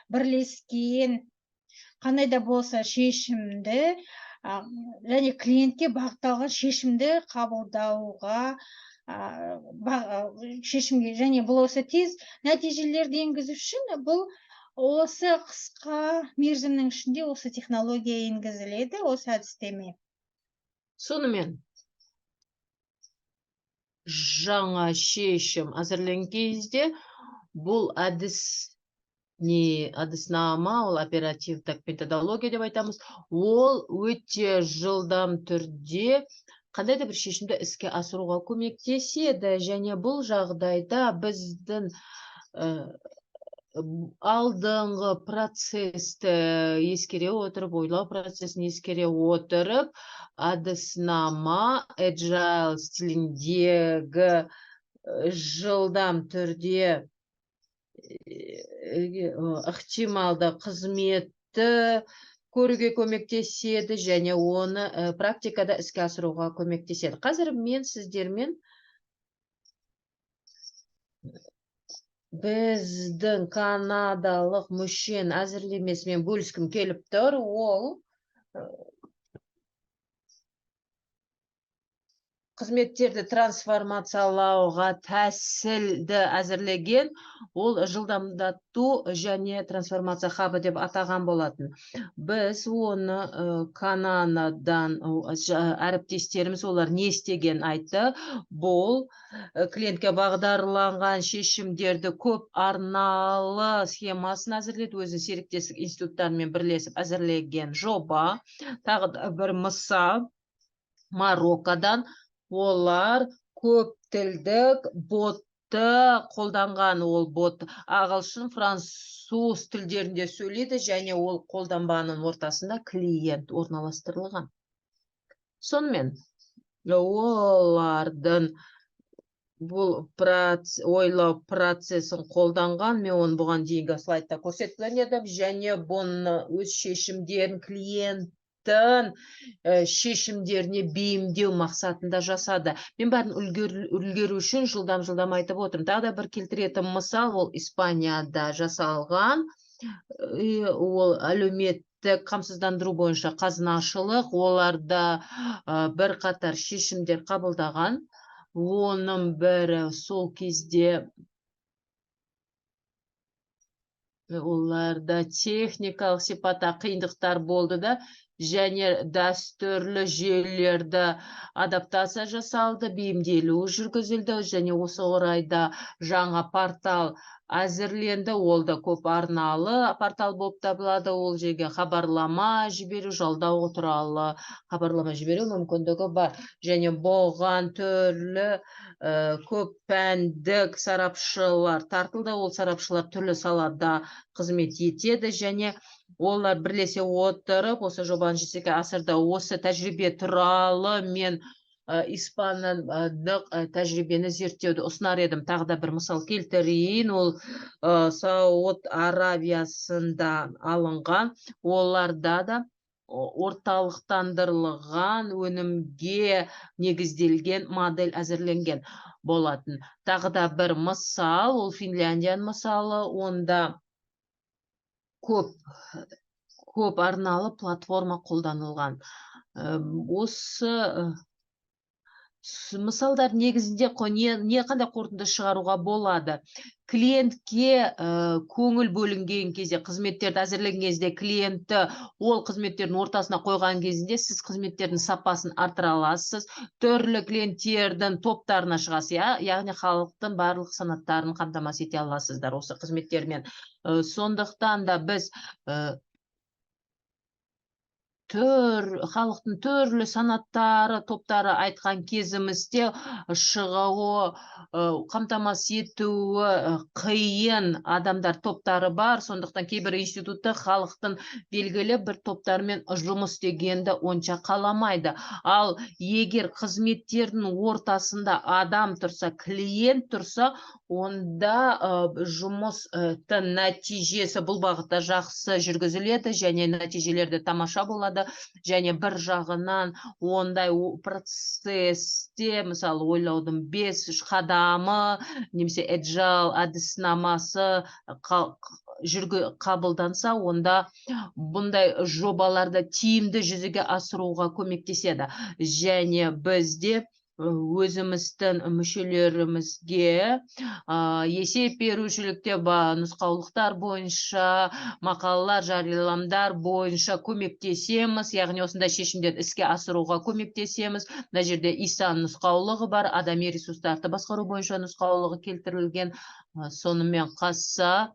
[SPEAKER 2] бірлескен қандай да болса шешімді және клиентке бағытталған шешімді қабылдауға шешімге, және бұл осы тез нәтижелерді енгізу үшін бұл осы қысқа мерзімнің ішінде осы технология енгізіледі, осы әдістеме.
[SPEAKER 1] Сонымен жаңа шешім әзірленген кезде бұл әдіснама, ол оперативтік методология деп айтамыз, ол өте жылдам түрде қандай да бір шешімді іске асыруға көмектеседі, және бұл жағдайда біздің алдыңғы процесті ескере отырып, ойлау процесін ескере отырып, әдіснама agile стиліндегі жылдам түрде ықтималды қызметті көруге көмектеседі, және оны практикада іске асыруға көмектеседі. Қазір мен сіздермен біздің канадалық мүшен әзірлемесімен бөліскім келіп тұр. Ол қызметтерді трансформациялауға тәсілді әзірлеген, ол жылдамдату және трансформация хабы деп атаған болатын. Біз оны Канададан әріптестеріміз олар не істеген айтты. Бұл клиентке бағдарланған шешімдерді көп арналы схемасын әзірледі, өзі серіктестік институттарымен бірлесіп әзірлеген жоба. Тағы бір мысал, Мароккодан олар көп тілдік ботты қолданған. Ол бот ағылшын, француз тілдерінде сөйлейді, және ол қолданбаның ортасында клиент орналастырылған. Сонымен олардың бұл ойлау процесін қолданған, мен оны бұған дейінгі слайдта көрсеткен едім, және бұны өз шешімдерін клиент шешімдеріне бейімдеу мақсатында жасады. Мен бәрін үлгеру үшін жылдам айтып отырмын. Тағы да бір келтіретін мысал, ол Испанияда жасалған, ол әлеуметтік қамсыздандыру бойынша қазынашылық, оларда бір қатар шешімдер қабылдаған. Оның бірі сол кезде оларда техникалық сипатта қиындықтар болды да, және дәстүрлі жүйелерді адаптация жасалды, бейімделу жүргізілді, және осы орайда жаңа портал әзірленді. Ол да көп арналы портал болып табылады. Ол жерге хабарлама жіберу, жалдау туралы хабарлама жіберу мүмкіндігі бар, және бұған түрлі көп пәндік сарапшылар тартылды. Ол сарапшылар түрлі салада қызмет етеді, және олар бірлесе отырып осы жобаны жүзеге асырды. Осы тәжірибе туралы мен испандық тәжірибені зерттеуді ұсынар едім. Тағы да бір мысал келтірейін. Ол Сауд Аравиясында алынған. Оларда да орталықтандырылған өнімге негізделген модель әзірленген болатын. Тағы да бір мысал, ол Финляндияның мысалы, онда көп арналы платформа қолданылған. Осы мысалдар негізінде не қандай қорытынды шығаруға болады? Клиентке көңіл бөлінген кезде, қызметтерді әзірленген кезде, клиентті ол қызметтердің ортасына қойған кезінде сіз қызметтердің сапасын арттыра аласыз, түрлі клиенттердің топтарына шығасыз, яғни халықтың барлық санаттарын қамтамасыз ете аласыздар осы қызметтермен. Сондықтан да біз халықтың түрлі санаттары, топтары айтқан кезімізде шығуы, қамтамасыз етуі қиын адамдар топтары бар. Сондықтан кейбір институтты халықтың белгілі бір топтармен жұмыс істегенді онша қаламайды. Ал егер қызметтердің ортасында адам тұрса, клиент тұрса, онда жұмыстың нәтижесі бұл бағытта жақсы жүргізіледі және нәтижелерді тамаша болады. Және бір жағынан ондай процесте, мысалы, ойлаудың 5 қадамы, немесе agile әдіснамасы қабылданса, онда бұндай жобаларды тиімді жүзеге асыруға көмектеседі. Және бізде өзіміздің мүшелерімізге есеп берушілікте нұсқаулықтар бойынша, мақалалар, жарияламдар бойынша көмектесеміз, яғни осындай шешімдерді іске асыруға көмектесеміз. Мына жерде ИСА нұсқаулығы бар, адами ресурстарды басқару бойынша нұсқаулығы келтірілген. Сонымен қоса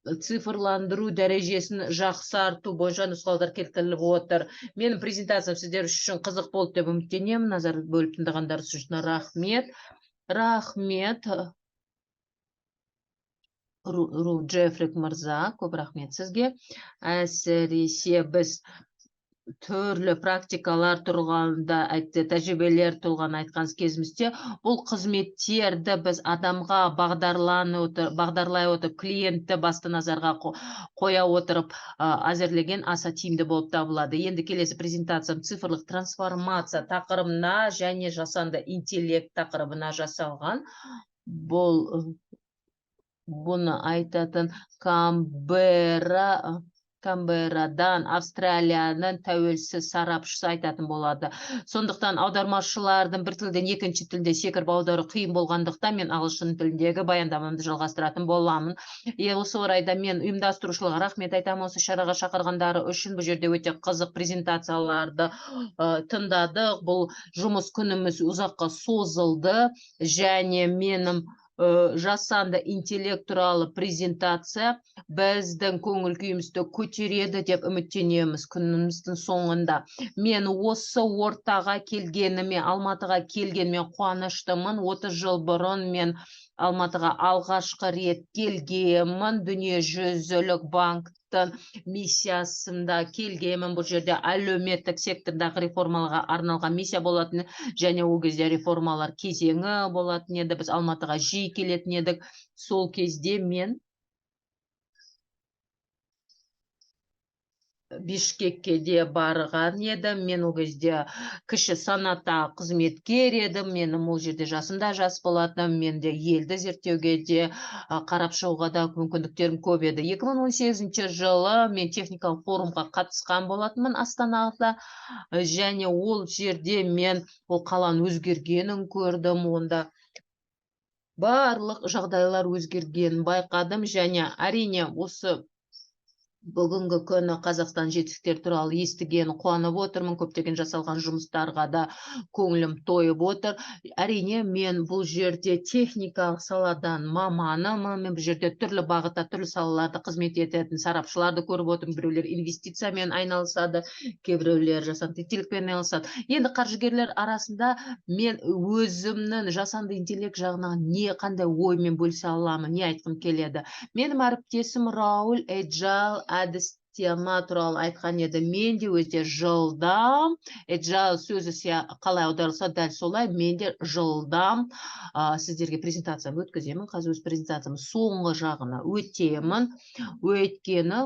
[SPEAKER 1] цифрландыру дәрежесін жақсарту бойынша нұсқаулар келтіріліп отыр. Менің презентациям сіздер үшін қызық болды деп үміттенемін. Назар бөліп тыңдағандарыңыз үшін рахмет. Рахмет. Джефрик мырза, көп рахмет сізге. Әсіресе біз түрлі практикалар тұрғанда айтты, тәжірибелер тұрған айтқан кезімізде, бұл қызметтерді біз адамға бағдарлай отырып, клиентті басты назарға қоя отырып әзірлеген аса тиімді болып табылады. Енді келесі презентациям цифрлық трансформация тақырыбына және жасанды интеллект тақырыбына жасалған. Бұны айтатын Камберадан Австралияның тәуелсіз сарапшысы айтатын болады. Сондықтан аудармашылардың бір тілден екінші тілде секіріп аудару қиын болғандықтан мен ағылшын тіліндегі баяндамамды жалғастыратын боламын. Осы орайда мен ұйымдастырушыларға рахмет айтамын осы шараға шақырғандары үшін. Бұл жерде өте қызық презентацияларды тыңдадық. Бұл жұмыс күніміз ұзаққа созылды және менің жасанды интеллект туралы презентация біздің көңіл күйімізді көтереді деп үміттенеміз күніміздің соңында. Мен осы ортаға келгеніме, Алматыға келгеніме қуаныштымын. 30 жыл бұрын мен Алматыға алғашқы рет келгенмін. Дүниежүзілік банктың миссиясында келгенмін. Бұл жерде әлеуметтік сектордағы реформаларға арналған миссия болатын және ол кезде реформалар кезеңі болатын еді. Біз Алматыға жиі келетін едік. Сол кезде мен Бишкекке де барған едім. Мен ол кезде кіші санатта қызметкер едім. Менің ол жерде жасымда жас болатын. Мен де елді зерттеуге де қарап шығуға да мүмкіндіктерім көп еді. 2018 жылы мен техникалық форумға қатысқан болатынмын Астанада. Және ол жерде мен ол қаланың өзгергенін көрдім. Онда барлық жағдайлар өзгергенін байқадым. Және әрине осы бүгінгі күні Қазақстан жетістіктері туралы естіген қуанып отырмын. Көптеген жасалған жұмыстарға да көңілім тойып отыр. Әрине, мен бұл жерде техникалық саладан маманымын. Мен бұл жерде түрлі бағытта, түрлі салаларда қызмет ететін сарапшыларды көріп отырмын. Біреулер инвестициямен айналысады, кейбіреулер жасанды интеллектпен айналысады. Енді қаржыгерлер арасында мен өзімнің жасанды интеллект жағынан қандай оймен бөлісе аламын, не айтқым келеді. Менің әріптесім Рауль Agile тема туралы айтқан еді. Мен де өте жылдам, agile сөзі қалай аударылса дәл солай, мен де жылдам сіздерге презентациям өткіземін. Қазір өз презентациям соңғы жағына өтемін. Өйткені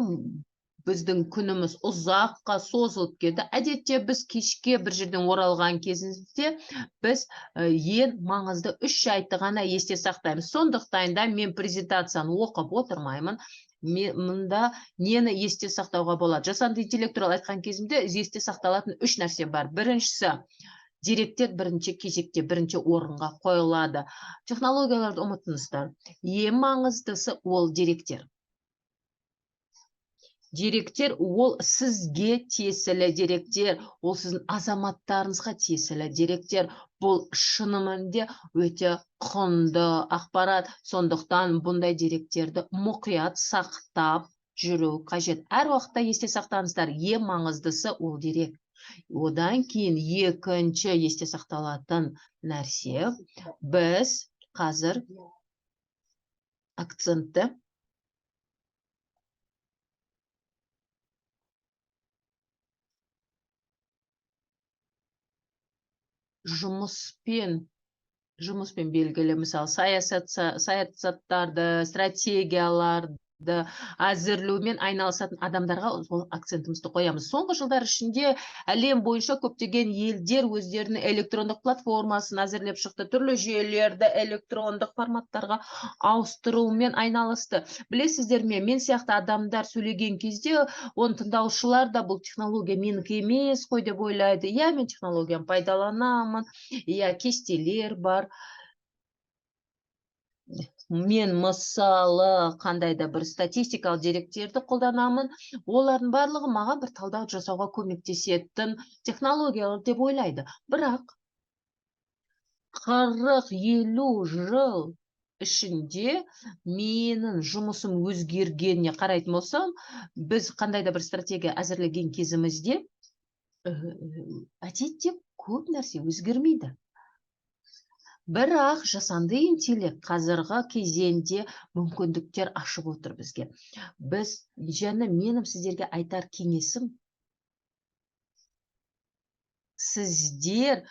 [SPEAKER 1] біздің күніміз ұзаққа созылып кетті. Әдетте біз кешке бір жерден оралған кезімізде біз ең маңызды 3 жайтты ғана есте сақтаймыз. Сондықтан да мен презентацияны оқып отырмаймын. Мұнда нені есте сақтауға болады? Жасанды интеллект туралы айтқан кезімде есте сақталатын 3 нәрсе бар. Біріншісі, деректер бірінші кезекте, бірінші орынға қойылады. Технологияларды ұмытыңыздар. Ең маңыздысы ол деректер. Деректер ол сізге тиесілі деректер, ол сіздің азаматтарыңызға тиесілі деректер. Бұл шынымен өте құнды ақпарат. Сондықтан бұндай деректерді мұқият сақтап жүру қажет. Әр уақытта есте сақтаңыздар, ең маңыздысы ол дерек. Одан кейін екінші есте сақталатын нәрсе, біз қазір акцентті жұмыспен белгілі, мысалы, саясаттарды, стратегияларды әзірлеумен айналысатын адамдарға ол акцентімізді қоямыз. Соңғы жылдар ішінде әлем бойынша көптеген елдер өздерінің электрондық платформасын әзірлеп шықты, түрлі жүйелерді электрондық форматтарға ауыстырумен айналысты. Білесіздер ме, мен сияқты адамдар сөйлеген кезде, оны тыңдаушылар да бұл технология менікі емес қой деп ойлайды. Иә, мен технологияны пайдаланамын, иә, кестелер бар. Мен мысалы қандай да бір статистикалық деректерді қолданамын. Олардың барлығы маған бір талдау жасауға көмектесетін технологиялар деп ойлайды. Бірақ 40-50 жыл ішінде менің жұмысым өзгергеніне қарайтын болсам, біз қандай да бір стратегия әзірлеген кезімізде әдетте көп нәрсе өзгермейді. Бірақ жасанды интеллект қазіргі кезеңде мүмкіндіктер ашып отыр бізге. Менің сіздерге айтар кеңесім, сіздер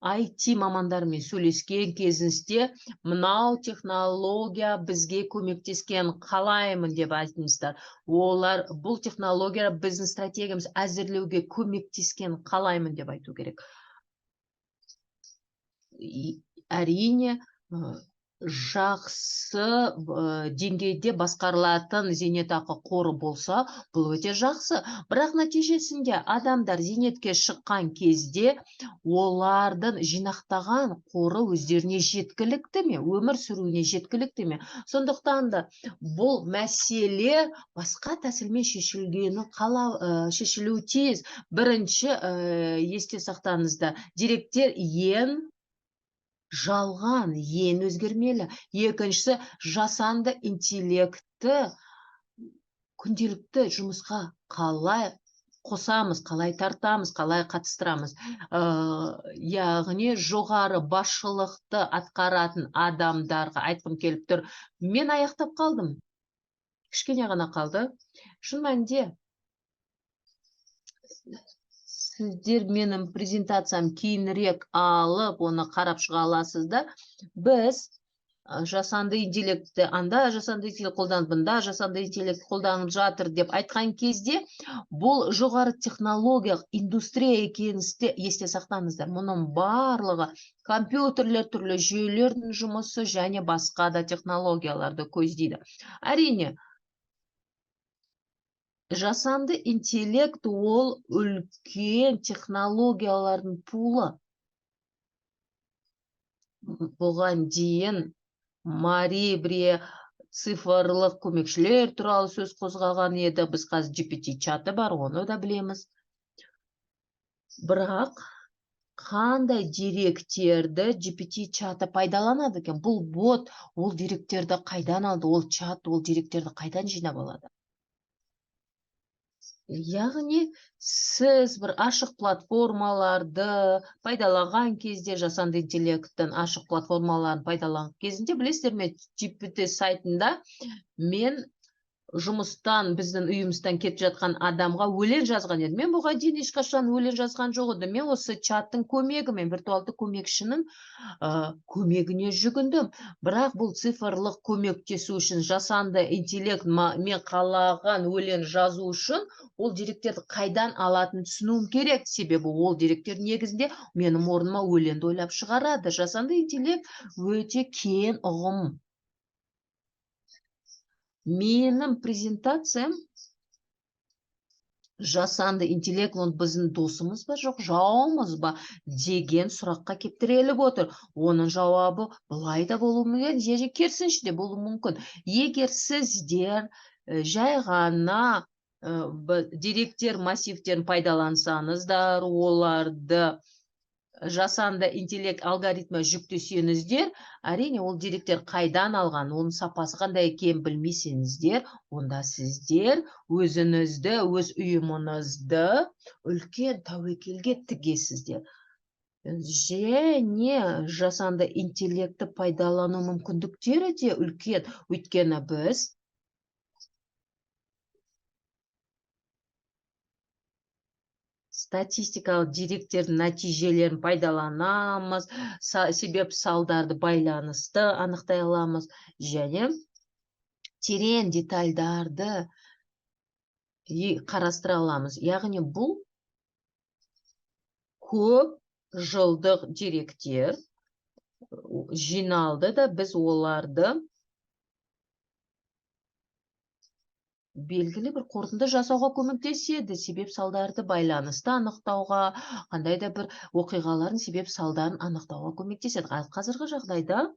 [SPEAKER 1] IT мамандармен сөйлескен кезіңізде мынау технология бізге көмектескен қалаймын деп айтыңыздар. Олар бұл технология біздің стратегиямыз әзірлеуге көмектескен қалаймын деп айту керек. Әрине, жақсы деңгейде басқарылатын зейнетақы қоры болса, бұл өте жақсы. Бірақ нәтижесінде адамдар зейнетке шыққан кезде олардың жинақтаған қоры өздеріне жеткілікті ме, өмір сүруіне жеткілікті ме? Сондықтан да бұл мәселе басқа тәсілмен шешілуі тиіс. Бірінші есте сақтаңыздар, деректер ең жалған, ең өзгермелі. Екіншісі, жасанды интеллекті күнделікті жұмысқа қалай қосамыз, қалай тартамыз, қалай қатыстырамыз. Яғни жоғары басшылықты атқаратын адамдарға айтқым келіп тұр. Мен аяқтап қалдым. Кішкене ғана қалды. Шын мәнінде сіздер менің презентациям кейінірек алып, оны қарап шыға аласыздар. Біз жасанды интеллектті жасанды интеллект қолданып, бұнда жасанды интеллект қолданып жатыр деп айтқан кезде, бұл жоғары технологиялық индустрия екеніңізді есте сақтаңыздар. Мұның барлығы компьютерлер, түрлі жүйелердің жұмысы және басқа да технологияларды көздейді. Әрине, жасанды интеллект ол үлкен технологиялардың пулы. Бұған дейін Мари Бре цифрлық көмекшілер туралы сөз қозғаған еді. Біз қазір GPT чаты бар, оны да білеміз. Бірақ қандай деректерді GPT чаты пайдаланады екен? Бұл бот, ол деректерді қайдан алды? Ол чат, ол деректерді қайдан жинап алады? Яғни, сіз бір ашық платформаларды пайдаланған кезде, жасанды интеллекттің ашық платформаларын пайдаланған кезінде, білесіздер ме, GPT сайтында мен жұмыстан, біздің үйімізден кетіп жатқан адамға өлең жазған едім. Мен бұған дейін ешқашан өлең жазған жоқ едім. Мен осы чаттың көмегімен, виртуалды көмекшінің көмегіне жүгіндім. Бірақ бұл цифрлық көмектесу үшін, жасанды интеллект мен қалаған өлең жазу үшін ол деректерді қайдан алатын түсінуім керек. Себебі ол деректер негізінде менің орныма өлеңді ойлап шығарады. Жасанды интеллект өте кең ұғым. Менің презентациям жасанды интеллект, ол біздің досымыз ба, жоқ жауымыз ба деген сұраққа келіп тіреліп отыр. Оның жауабы былай да болуы мүмкін, және керісінше де болуы мүмкін. Егер сіздер жай ғана деректер массивтерін пайдалансаңыздар, оларды жасанды интеллект алгоритмі жүктесеңіздер, әрине ол деректер қайдан алған, оның сапасы қандай екенін білмесеңіздер, онда сіздер өзіңізді, өз ұйымыңызды үлкен тәуекелге тігесіздер. Және жасанды интеллектті пайдалану мүмкіндіктері де үлкен. Өйткені біз статистикалық деректердің нәтижелерін пайдаланамыз, себеп салдарды байланысты анықтай аламыз, және терең детальдарды қарастыра аламыз. Яғни бұл көп жылдық деректер жиналды да біз оларды белгілі бір қорытынды жасауға көмектеседі. Себеп салдарды байланысты анықтауға, қандай да бір оқиғалардың себеп салдарын анықтауға көмектеседі. Қазіргі жағдайда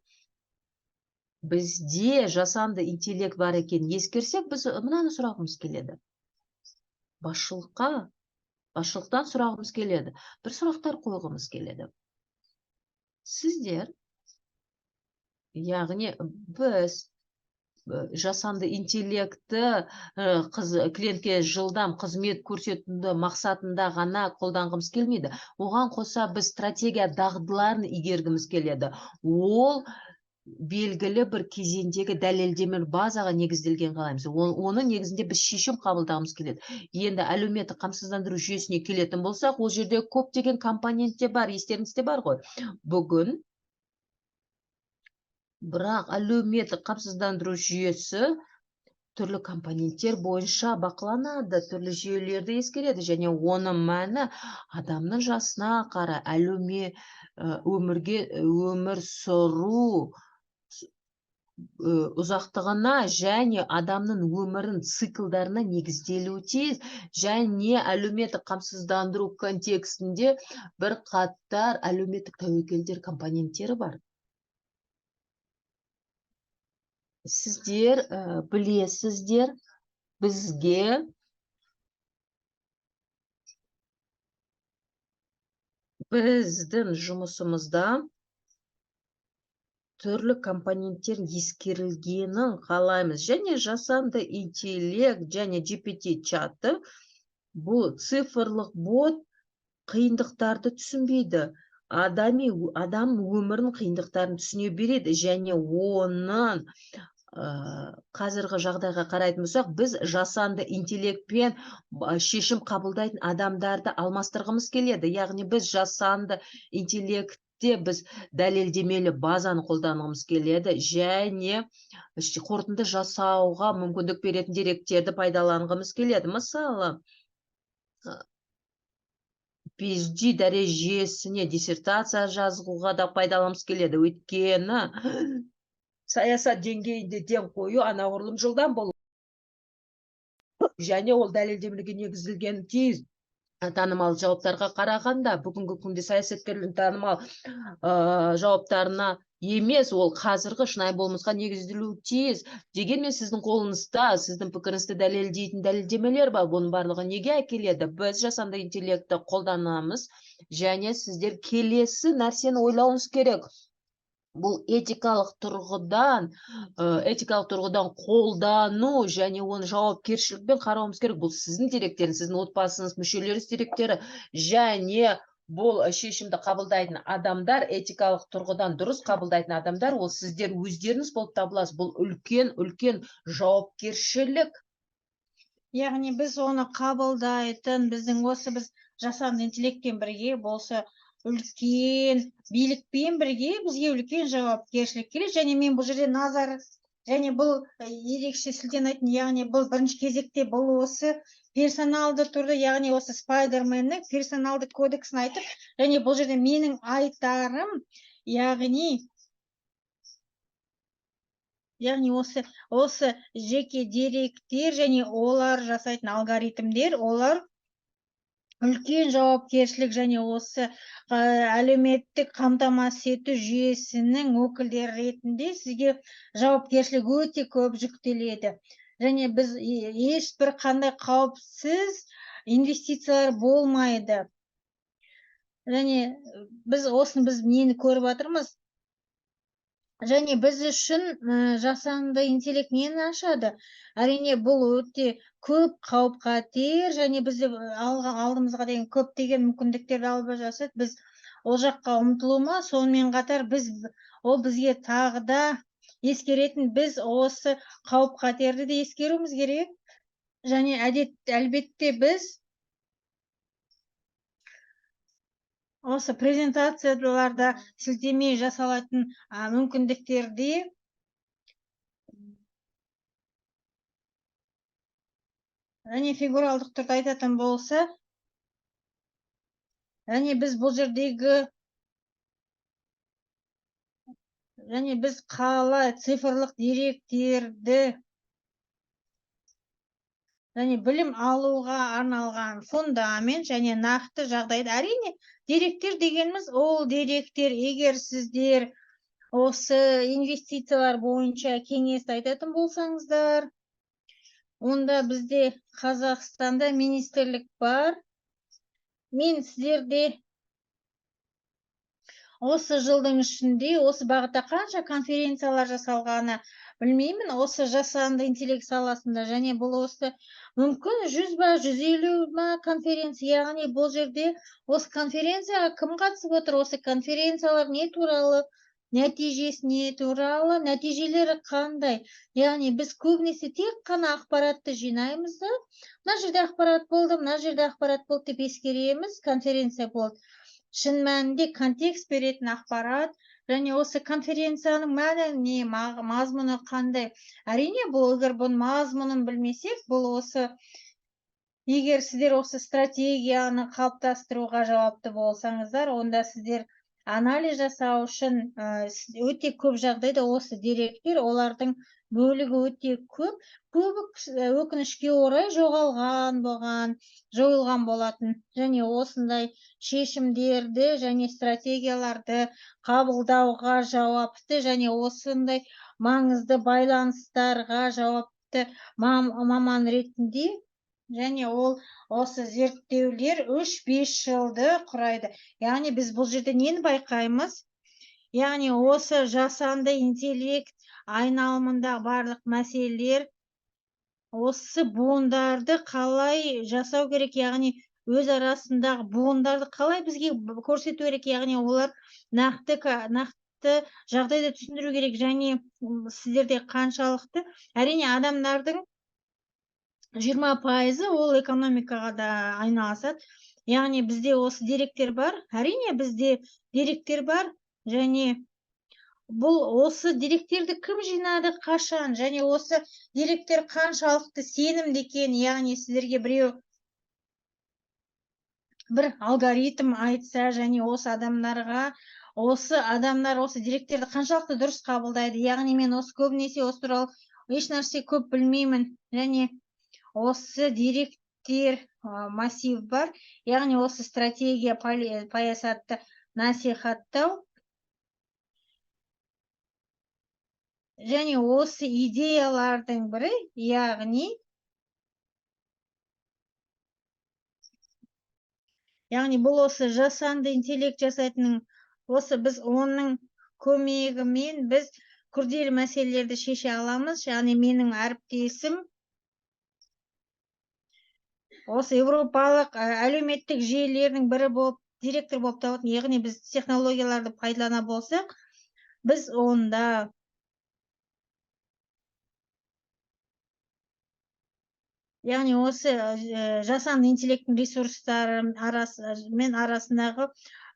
[SPEAKER 1] бізде жасанды интеллект бар екен ескерсек, біз мынаны сұрағымыз келеді. Басшылықтан сұрағымыз келеді. Бір сұрақтар қойғымыз келеді. Сіздер, яғни біз жасанды интеллекті клиентке жылдам қызмет көрсетуді мақсатында ғана қолданғымыз келмейді. Оған қоса біз стратегия дағдыларын игергіміз келеді. Ол белгілі бір кезеңдегі дәлелдемелер базаға негізделген қалаймыз. Оның негізінде біз шешім қабылдағымыз келеді. Енді әлеуметтік қамсыздандыру жүйесіне келетін болсақ, ол жерде көптеген компоненттер бар, естеріңізде бар ғой. Бүгін бірақ әлеуметтік қамсыздандыру жүйесі түрлі компоненттер бойынша бақыланады, түрлі жүйелерді ескереді, және оның мәні адамның жасына қарай, өмір сүру ұзақтығына және адамның өмірін циклдарына негізделуі тиіс, және әлеуметтік қамсыздандыру контекстінде бір қатар әлеуметтік тәуекелдер компоненттері бар. Сіздер білесіздер, біздің жұмысымызда түрлі компоненттер ескерілгенін қалаймыз. Және жасанды интеллект және GPT чаты бұл цифрлық бот қиындықтарды түсінбейді. Адам өмірін қиындықтарын түсіне береді, және оның қазіргі жағдайға қарайтын болсақ, біз жасанды интеллектпен шешім қабылдайтын адамдарды алмастырғымыз келеді. Яғни біз жасанды интеллектте біз дәлелдемелі базаны қолданғымыз келеді, және қорытынды жасауға мүмкіндік беретін деректерді пайдаланғымыз келеді. Мысалы, PhD дәрежесіне диссертация жазуға да пайдаланғымыз келеді. Өйткені саясат деңгейінде ден қою анағұрлым жылдам болу, және ол дәлелдемеге негізделген тиіс. Танымал жауаптарға қарағанда, бүгінгі күнде саясаткерлердің танымал жауаптарына емес, ол қазіргі шынайы болмысқа негізделуі тиіс. Дегенмен сіздің қолыңызда, сіздің пікіріңізді дәлелдейтін дәлелдемелер бар. Бұның барлығы неге әкеледі? Біз жасанды интеллектті қолданамыз, және сіздер келесі нәрсені ойлауыңыз керек. Бұл этикалық тұрғыдан қолдану және оны жауапкершілікпен қарауымыз керек. Бұл сіздің деректеріңіз, сіздің отбасыңыз мүшелері деректері, және бұл шешімді қабылдайтын адамдар, этикалық тұрғыдан дұрыс қабылдайтын адамдар, ол сіздер өздеріңіз болып табыласыз. Бұл үлкен жауапкершілік.
[SPEAKER 2] Яғни біз оны қабылдайтын, біздің осы біз жасанды интеллектпен бірге болса үлкен билікпен бірге бізге үлкен жауапкершілік келеді. Және мен бұл жерде назар және бұл ерекше сілтенетін, яғни бұл бірінші кезекте бұл осы персоналды түрде, яғни осы Спайдерменнің персоналды кодексін айтып, және бұл жерде менің айтарым, яғни осы жеке деректер және олар жасайтын алгоритмдер, олар үлкен жауапкершілік және осы әлеуметтік қамтамасыз ету жүйесінің өкілдері ретінде сізге жауапкершілік өте көп жүктеледі. Және біз ешбір қандай қауіпсіз инвестициялар болмайды. Және біз нені көріп жатырмыз? Және біз үшін жасанды интеллект нені ашады? Әрине бұл өте көп қауіп қатер, және бізде алдымызға деген көптеген мүмкіндіктерді алып жасады. Біз ол жаққа ұмтылума, сонымен қатар ол бізге тағы да ескеретін, біз осы қауіп қатерді де ескеруіміз керек. Және әлбетте біз осы презентацияларда сілтеме жасалатын мүмкіндіктерде және фигуралдық түрде айтатын болса, және біз бұл жердегі және біз қалай цифрлық деректерді және білім алуға арналған фундамент және нақты жағдайды, әрине деректер дегеніміз ол деректер, егер сіздер осы инвестициялар бойынша кеңес айтатын болсаңыздар, онда бізде Қазақстанда министрлік бар. Мен сіздерде осы жылдың ішінде осы бағытта қанша конференциялар жасалғаны білмеймін, осы жасанды интеллект саласында, және бұл осы мүмкін 100 ба 150 ма конференция, яғни бұл жерде осы конференцияға кім қатысып отыр, осы конференциялар не туралы, нәтижесі не туралы, нәтижелері қандай. Яғни біз көбінесе тек қана ақпаратты жинаймыз да, мына жерде ақпарат болды, мына жерде ақпарат болды деп ескереміз, конференция болды. Шын мәнінде контекст беретін ақпарат, және осы конференцияның мәні не, мазмұны қандай. Әрине, бұл егер бұл мазмұнын білмесек, бұл осы егер сіздер осы стратегияны қалыптастыруға жауапты болсаңыздар, онда сіздер анализ жасау үшін өте көп жағдайда осы деректер, олардың бөлігі өте көп, өкінішке орай жойылған болатын. Және осындай шешімдерді және стратегияларды қабылдауға жауапты, және осындай маңызды байланыстарға жауапты маман ретінде, және осы зерттеулер 3-5 жылды құрайды. Яғни біз бұл жерде нені байқаймыз? Яғни осы жасанды интеллект айналымында барлық мәселелер, осы буындарды қалай жасау керек, яғни өз арасындағы буындарды қалай бізге көрсету керек, яғни олар нақты жағдайды түсіндіру керек, және сіздерде қаншалықты, әрине адамдардың 20% ол экономикаға да айналысады. Яғни бізде осы деректер бар, әрине бізде деректер бар, және бұл осы деректерді кім жинады, қашан, және осы деректер қаншалықты сенімді екен, яғни сіздерге біреу бір алгоритм айтса, және осы адамдар осы деректерді қаншалықты дұрыс қабылдайды, яғни мен осы көбінесе осы туралы ешнәрсе көп білмеймін, және осы деректер массив бар, яғни осы стратегия саясатты насихаттау, және осы идеялардың бірі, яғни бұл осы жасанды интеллект жасайтынның, осы біз оның көмегімен біз күрделі мәселелерді шеше аламыз. Яғни менің әріптесім осы еуропалық әлеуметтік желілердің бірі болып директор болып табылатын, яғни біз технологияларды пайдалана болсақ, біз онда яғни осы жасанды интеллекттің ресурстары мен арасындағы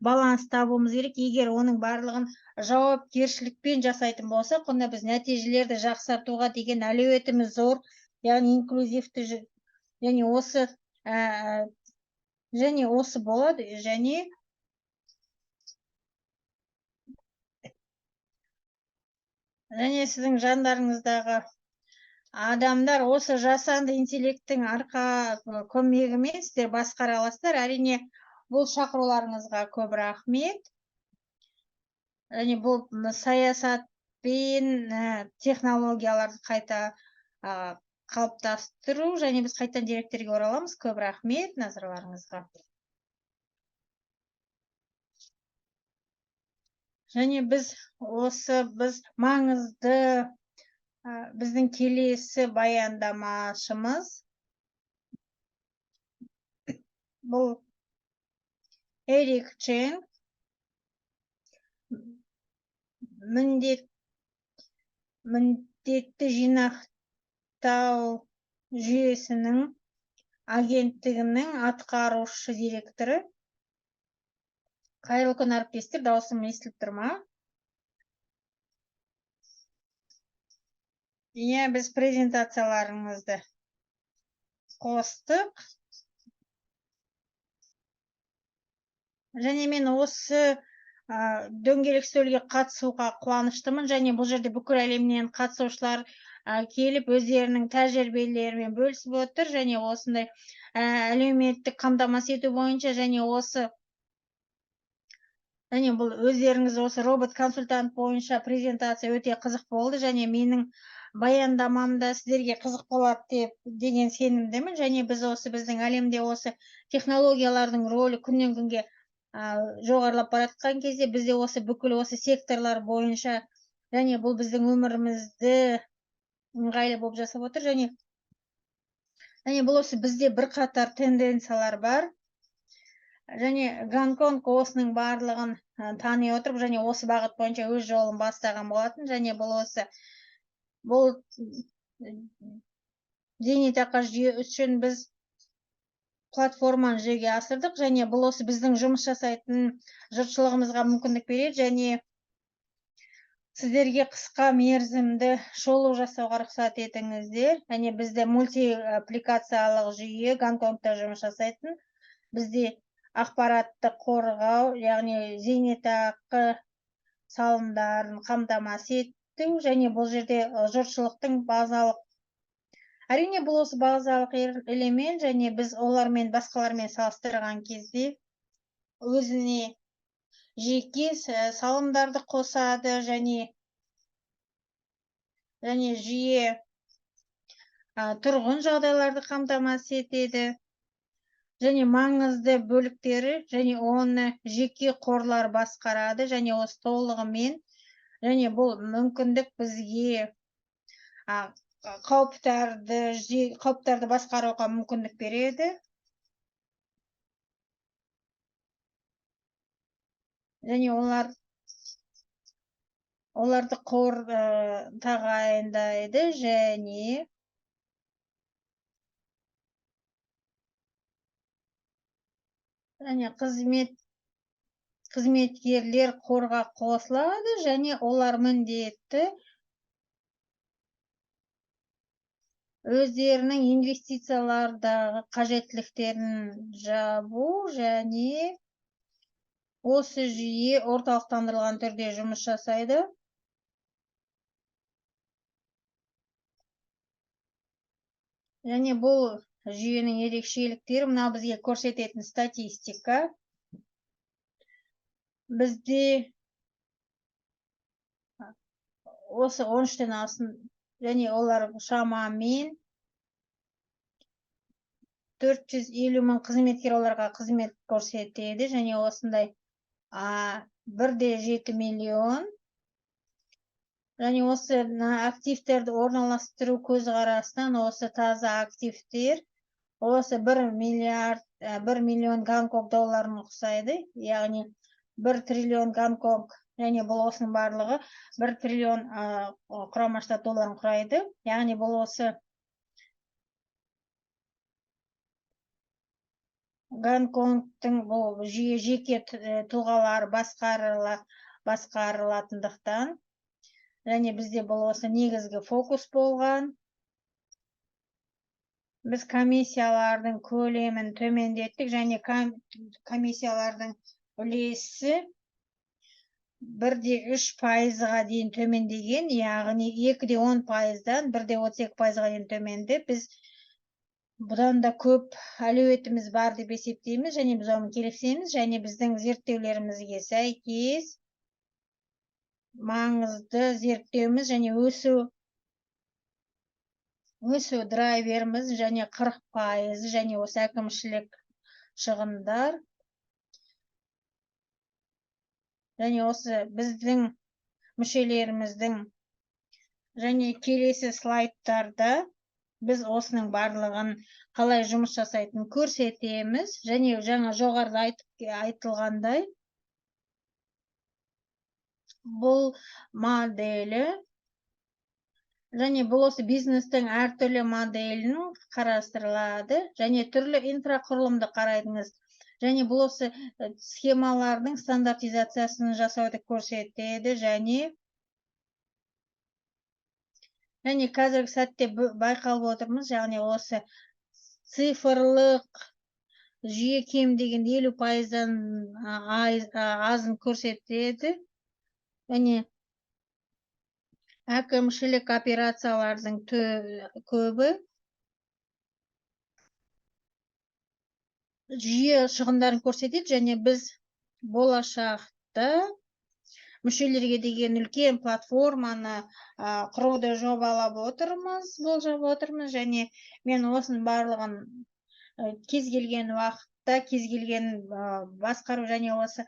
[SPEAKER 2] баланс табуымыз керек. Егер оның барлығын жауапкершілікпен жасайтын болсақ, онда біз нәтижелерді жақсартуға деген әлеуетіміз зор, яғни инклюзивті және осы болады, және сіздің жандарыңыздағы адамдар осы жасанды интеллекттің арқа көмегімен сіздер басқара аласыздар. Әрине, бұл шақыруларыңызға көп рахмет. Және бұл саясат пен технологияларды қайта қалыптастыру, және біз қайтадан директорге ораламыз. Көп рахмет назарларыңызға. Және біз маңызды біздің келесі баяндамашымыз бұл Эрик Чен, міндетті жинақтау жүйесінің агенттігінің атқарушы директоры. Қайырлы күн, әріптестер, дауысым естіліп тұр ма? Біз презентацияларыңызды қостық. Және мен осы дөңгелек үстелге қатысуға қуаныштымын, және бұл жерде бүкіл әлемнен қатысушылар келіп өздерінің тәжірибелерімен бөлісіп отыр, және осындай әлеуметтік қамтамасыз ету бойынша, және бұл өздеріңіз осы робот консультант бойынша презентация өте қызық болды, және менің баяндамамда сіздерге қызық болады деген сенімдемін. Және біздің әлемде осы технологиялардың рөлі күннен күнге жоғарылап баратқан кезде, бізде бүкіл осы секторлар бойынша, және бұл біздің өмірімізді ыңғайлы болып жасап отыр, және бұл бізде бірқатар тенденциялар бар. Және Гонконг осының барлығын тани отырып, және осы бағыт бойынша өз жолын бастаған болатын, және бұл зейнетақы жүйе үшін біз платформаны жүзеге асырдық, және бұл біздің жұмыс жасайтын жұртшылығымызға мүмкіндік береді, және сіздерге қысқа мерзімді шолу жасауға рұқсат етіңіздер. Және бізде мультипликациялық жүйе Гонконгта жұмыс жасайтын. Бізде ақпаратты қорғау, яғни зейнетақы салымдарын қамтамасыз ету, және бұл жерде жұртшылықтың базалық. Әрине, бұл базалық элемент, және біз олармен басқалармен салыстырған кезде өзіне жеке салымдарды қосады, және жүйе тұрғын жағдайларды қамтамасыз етеді, және маңызды бөліктері, және оны жеке қорлар басқарады, және толығымен, және бұл мүмкіндік бізге қауіптарды басқаруға мүмкіндік береді. Және оларды қор тағайындайды, және қызметкерлер қорға қосылады, және олар міндетті өздерінің инвестициялардағы қажеттіліктерін жабу, және осы жүйе орталықтандырылған түрде жұмыс жасайды. Және бұл жүйенің ерекшеліктері мына бізге көрсететін статистика. Бізде 13-тен асын, және олар шамамен 450 мың қызметкер оларға қызмет көрсетеді, және осындай 1,7 миллион. Және активтерді орналастыру көзқарасынан таза активтер 1 миллиард 1 миллион Гонконг долларын ұқсайды. Яғни 1 триллион Гонконг, және бұл осының барлығы 1 триллион Құрама Штат долларын құрайды. Яғни бұл осы Гонконгтың бұл жеке тұлғалары басқарылатындықтан, және бізде бұл осы негізгі фокус болған. Біз комиссиялардың көлемін төмендеттік, және комиссиялардың үлесі 1,3%-ға дейін төмендеген, яғни 2,10%-дан 1,32%-ға дейін төменді. Біз бұдан да көп әлеуетіміз бар деп есептейміз, және біз оны келісеміз, және біздің зерттеулерімізге сәйкес маңызды зерттеуіміз және өсу драйверіміз және 40%, және осы әкімшілік шығындар. Және осы біздің мүшелеріміздің, және келесі слайдтарда біз осының барлығын қалай жұмыс жасайтынын көрсетеміз, және жаңа жоғарыда айтылғандай бұл моделі, және бұл осы бизнестің әртүрлі моделін қарастырылады, және түрлі инфрақұрылымды қарайдыңыз, және бұл осы схемалардың стандартизациясын жасауды көрсетеді, және қазіргі сәтте байқалып отырмыз, яғни осы цифрлық жүйе кем деген 50%-дан азын көрсетеді. Және әкімшілік операциялардың көбі жүйе шығындарын көрсетеді, және біз болашақта мүшелерге деген үлкен платформаны құруды болжап отырмыз, және мен осының барлығын кез келген уақытта, кез келген басқару, және осы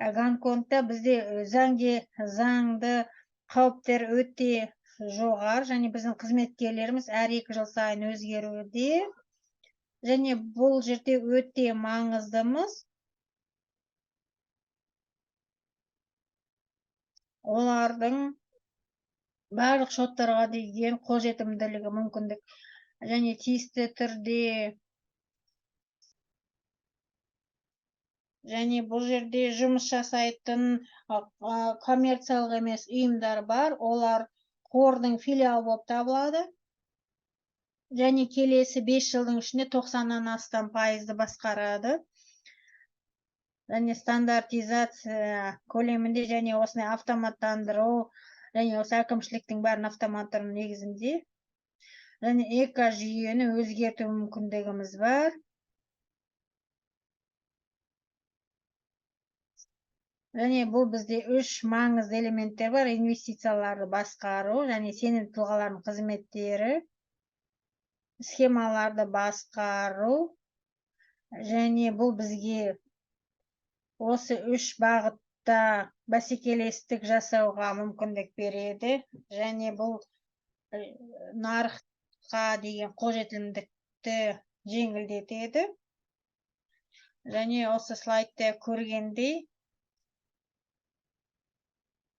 [SPEAKER 2] Гонконгта бізде заңды қауіптер өте жоғары, және біздің қызметкерлеріміз әр 2 жыл сайын өзгеруде, және бұл жерде өте маңыздымыз. Олардың барлық шоттарға деген қолжетімділігі мүмкіндік, және тиісті түрде, және бұл жерде жұмыс жасайтын коммерциялық емес ұйымдар бар, олар қордың филиалы болып табылады, және келесі 5 жылдың ішінде 90-нан астам пайызды басқарады, және стандартизация көлемінде, және осыны автоматтандыру, және осы әкімшіліктің бәрін автоматтандыру негізінде, және экожүйені өзгерту мүмкіндігіміз бар. Және бұл бізде 3 маңызды элементтер бар: инвестицияларды басқару, және сенім тұлғалардың қызметтері, схемаларды басқару, және бұл бізге осы 3 бағытта бәсекелестік жасауға мүмкіндік береді, және бұл нарыққа деген қолжетімдікті жеңілдетеді. Және осы слайдта көргендей,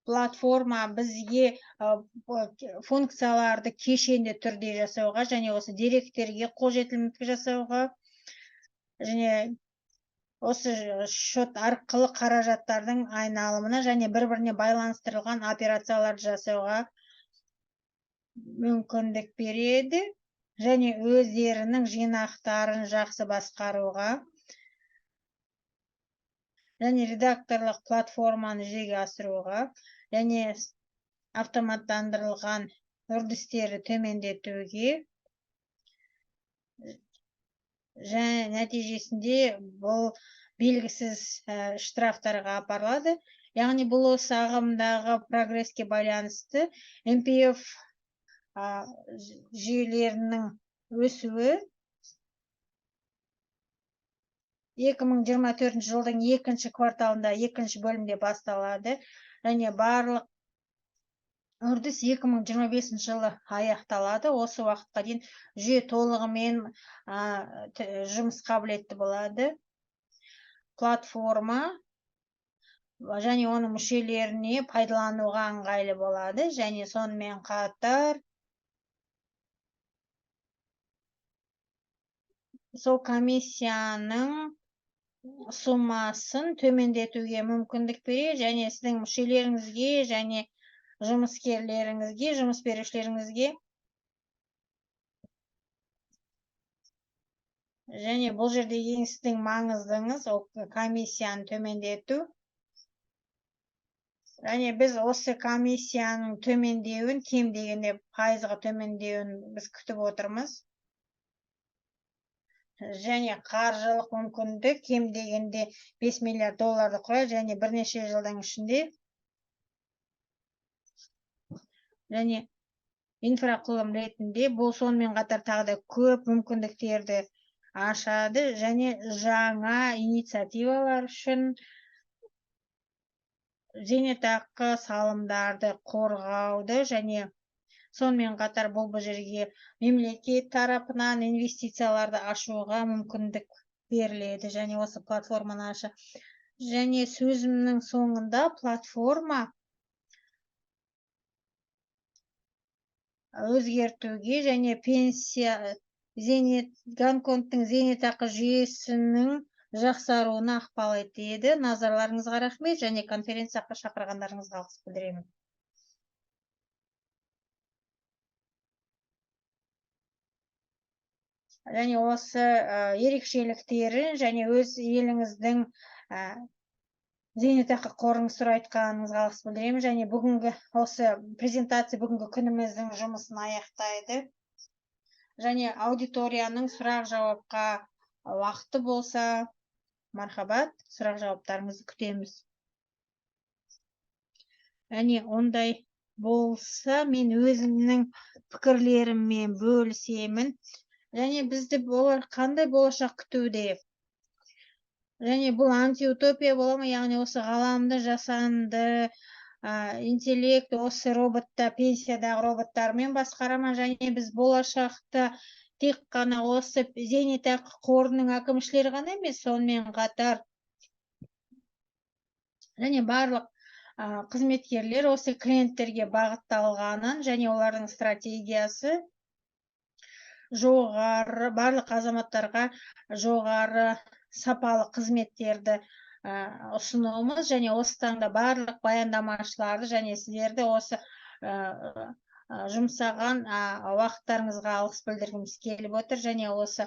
[SPEAKER 2] платформа бізге функцияларды кешенді түрде жасауға, және осы деректерге қолжетімділік жасауға, және осы шот арқылы қаражаттардың айналымына, және бір-біріне байланыстырылған операцияларды жасауға мүмкіндік береді, және өздерінің жинақтарын жақсы басқаруға, және редакторлық платформаны жүзеге асыруға, және автоматтандырылған үрдістерді төмендетуге, және нәтижесінде бұл белгісіз штрафтарға апарылады. Яғни бұл осы ағымдағы прогресске байланысты MPF жүйелерінің өсуі 2024 жылдың 2-ші кварталында 2-ші бөлімде басталады, және барлық үрдіс 2025 жылы аяқталады. Осы уақытқа дейін жүйе толығымен жұмыс қабілетті болады. Платформа және оның мүшелеріне пайдалануға ыңғайлы болады. Және сонымен қатар сол комиссияның суммасын төмендетуге мүмкіндік береді, және сіздің мүшелеріңізге және жұмыскерлеріңізге, жұмыс берушілеріңізге, және бұл жерде ең сіздің маңыздыңыз ол комиссияны төмендету. Және біз осы комиссияның төмендеуін, кем дегенде пайызға төмендеуін біз күтіп отырмыз. Және қаржылық мүмкіндік кем дегенде 5 миллиард долларды құрайды, және бірнеше жылдың ішінде. Және инфрақұрылым ретінде бұл сонымен қатар тағы да көп мүмкіндіктерді ашады, және жаңа инициативалар үшін зейнетақы салымдарды қорғауды, және сонымен қатар бұл жерге мемлекет тарапынан инвестицияларды ашуға мүмкіндік беріледі, және осы платформаны аша. Және сөзімнің соңында платформа өзгертуге және пенсия Гонконгтың зейнетақы жүйесінің жақсаруына ықпал етеді. Назарларыңызға рахмет, және конференцияға шақырғандарыңызға алғыс білдіремін. Және осы ерекшеліктерін және өз еліңіздің зейнетақы қорыңыз туралы айтқаныңызға алғыс білдіремін. Және бүгінгі осы презентация бүгінгі күніміздің жұмысын аяқтайды. Және аудиторияның сұрақ-жауапқа уақыты болса, мархабат, сұрақ-жауаптарыңызды күтеміз. Және ондай болса, мен өзімнің пікірлеріммен бөлісемін. Және бізді қандай болашақ күтуде? Және бұл антиутопия бола ма, яғни осы ғаламды жасанды интеллект осы роботта, пенсиядағы роботтармен басқара ма? Және біз болашақта тек қана осы зейнетақы қорының әкімшілері ғана емес, сонымен қатар және барлық қызметкерлер осы клиенттерге бағытталғанын, және олардың стратегиясы жоғары, барлық азаматтарға жоғары сапалы қызметтерді ұсынуымыз, және осы таңда барлық баяндамашыларды және сіздерді осы жұмсаған уақыттарыңызға алғыс білдіргіміз келіп отыр, және осы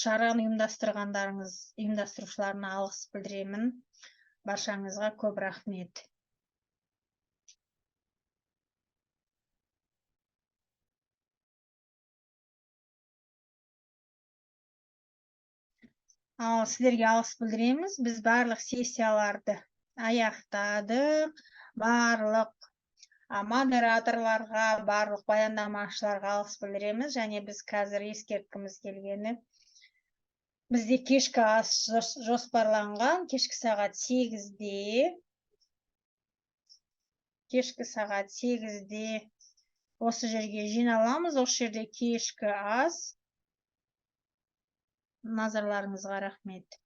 [SPEAKER 2] шараны ұйымдастырушыларына алғыс білдіремін. Баршаңызға көп рахмет. Сіздерге алғыс білдіреміз. Біз барлық сессияларды аяқтадық. Барлық модераторларға, барлық баяндамашыларға алғыс білдіреміз. Және біз қазір ескерткіміз келгені, бізде кешкі ас жоспарланған, кешкі сағат 8-де осы жерге жиналамыз. Осы жерде кешкі ас. Назарларыңызға рахмет.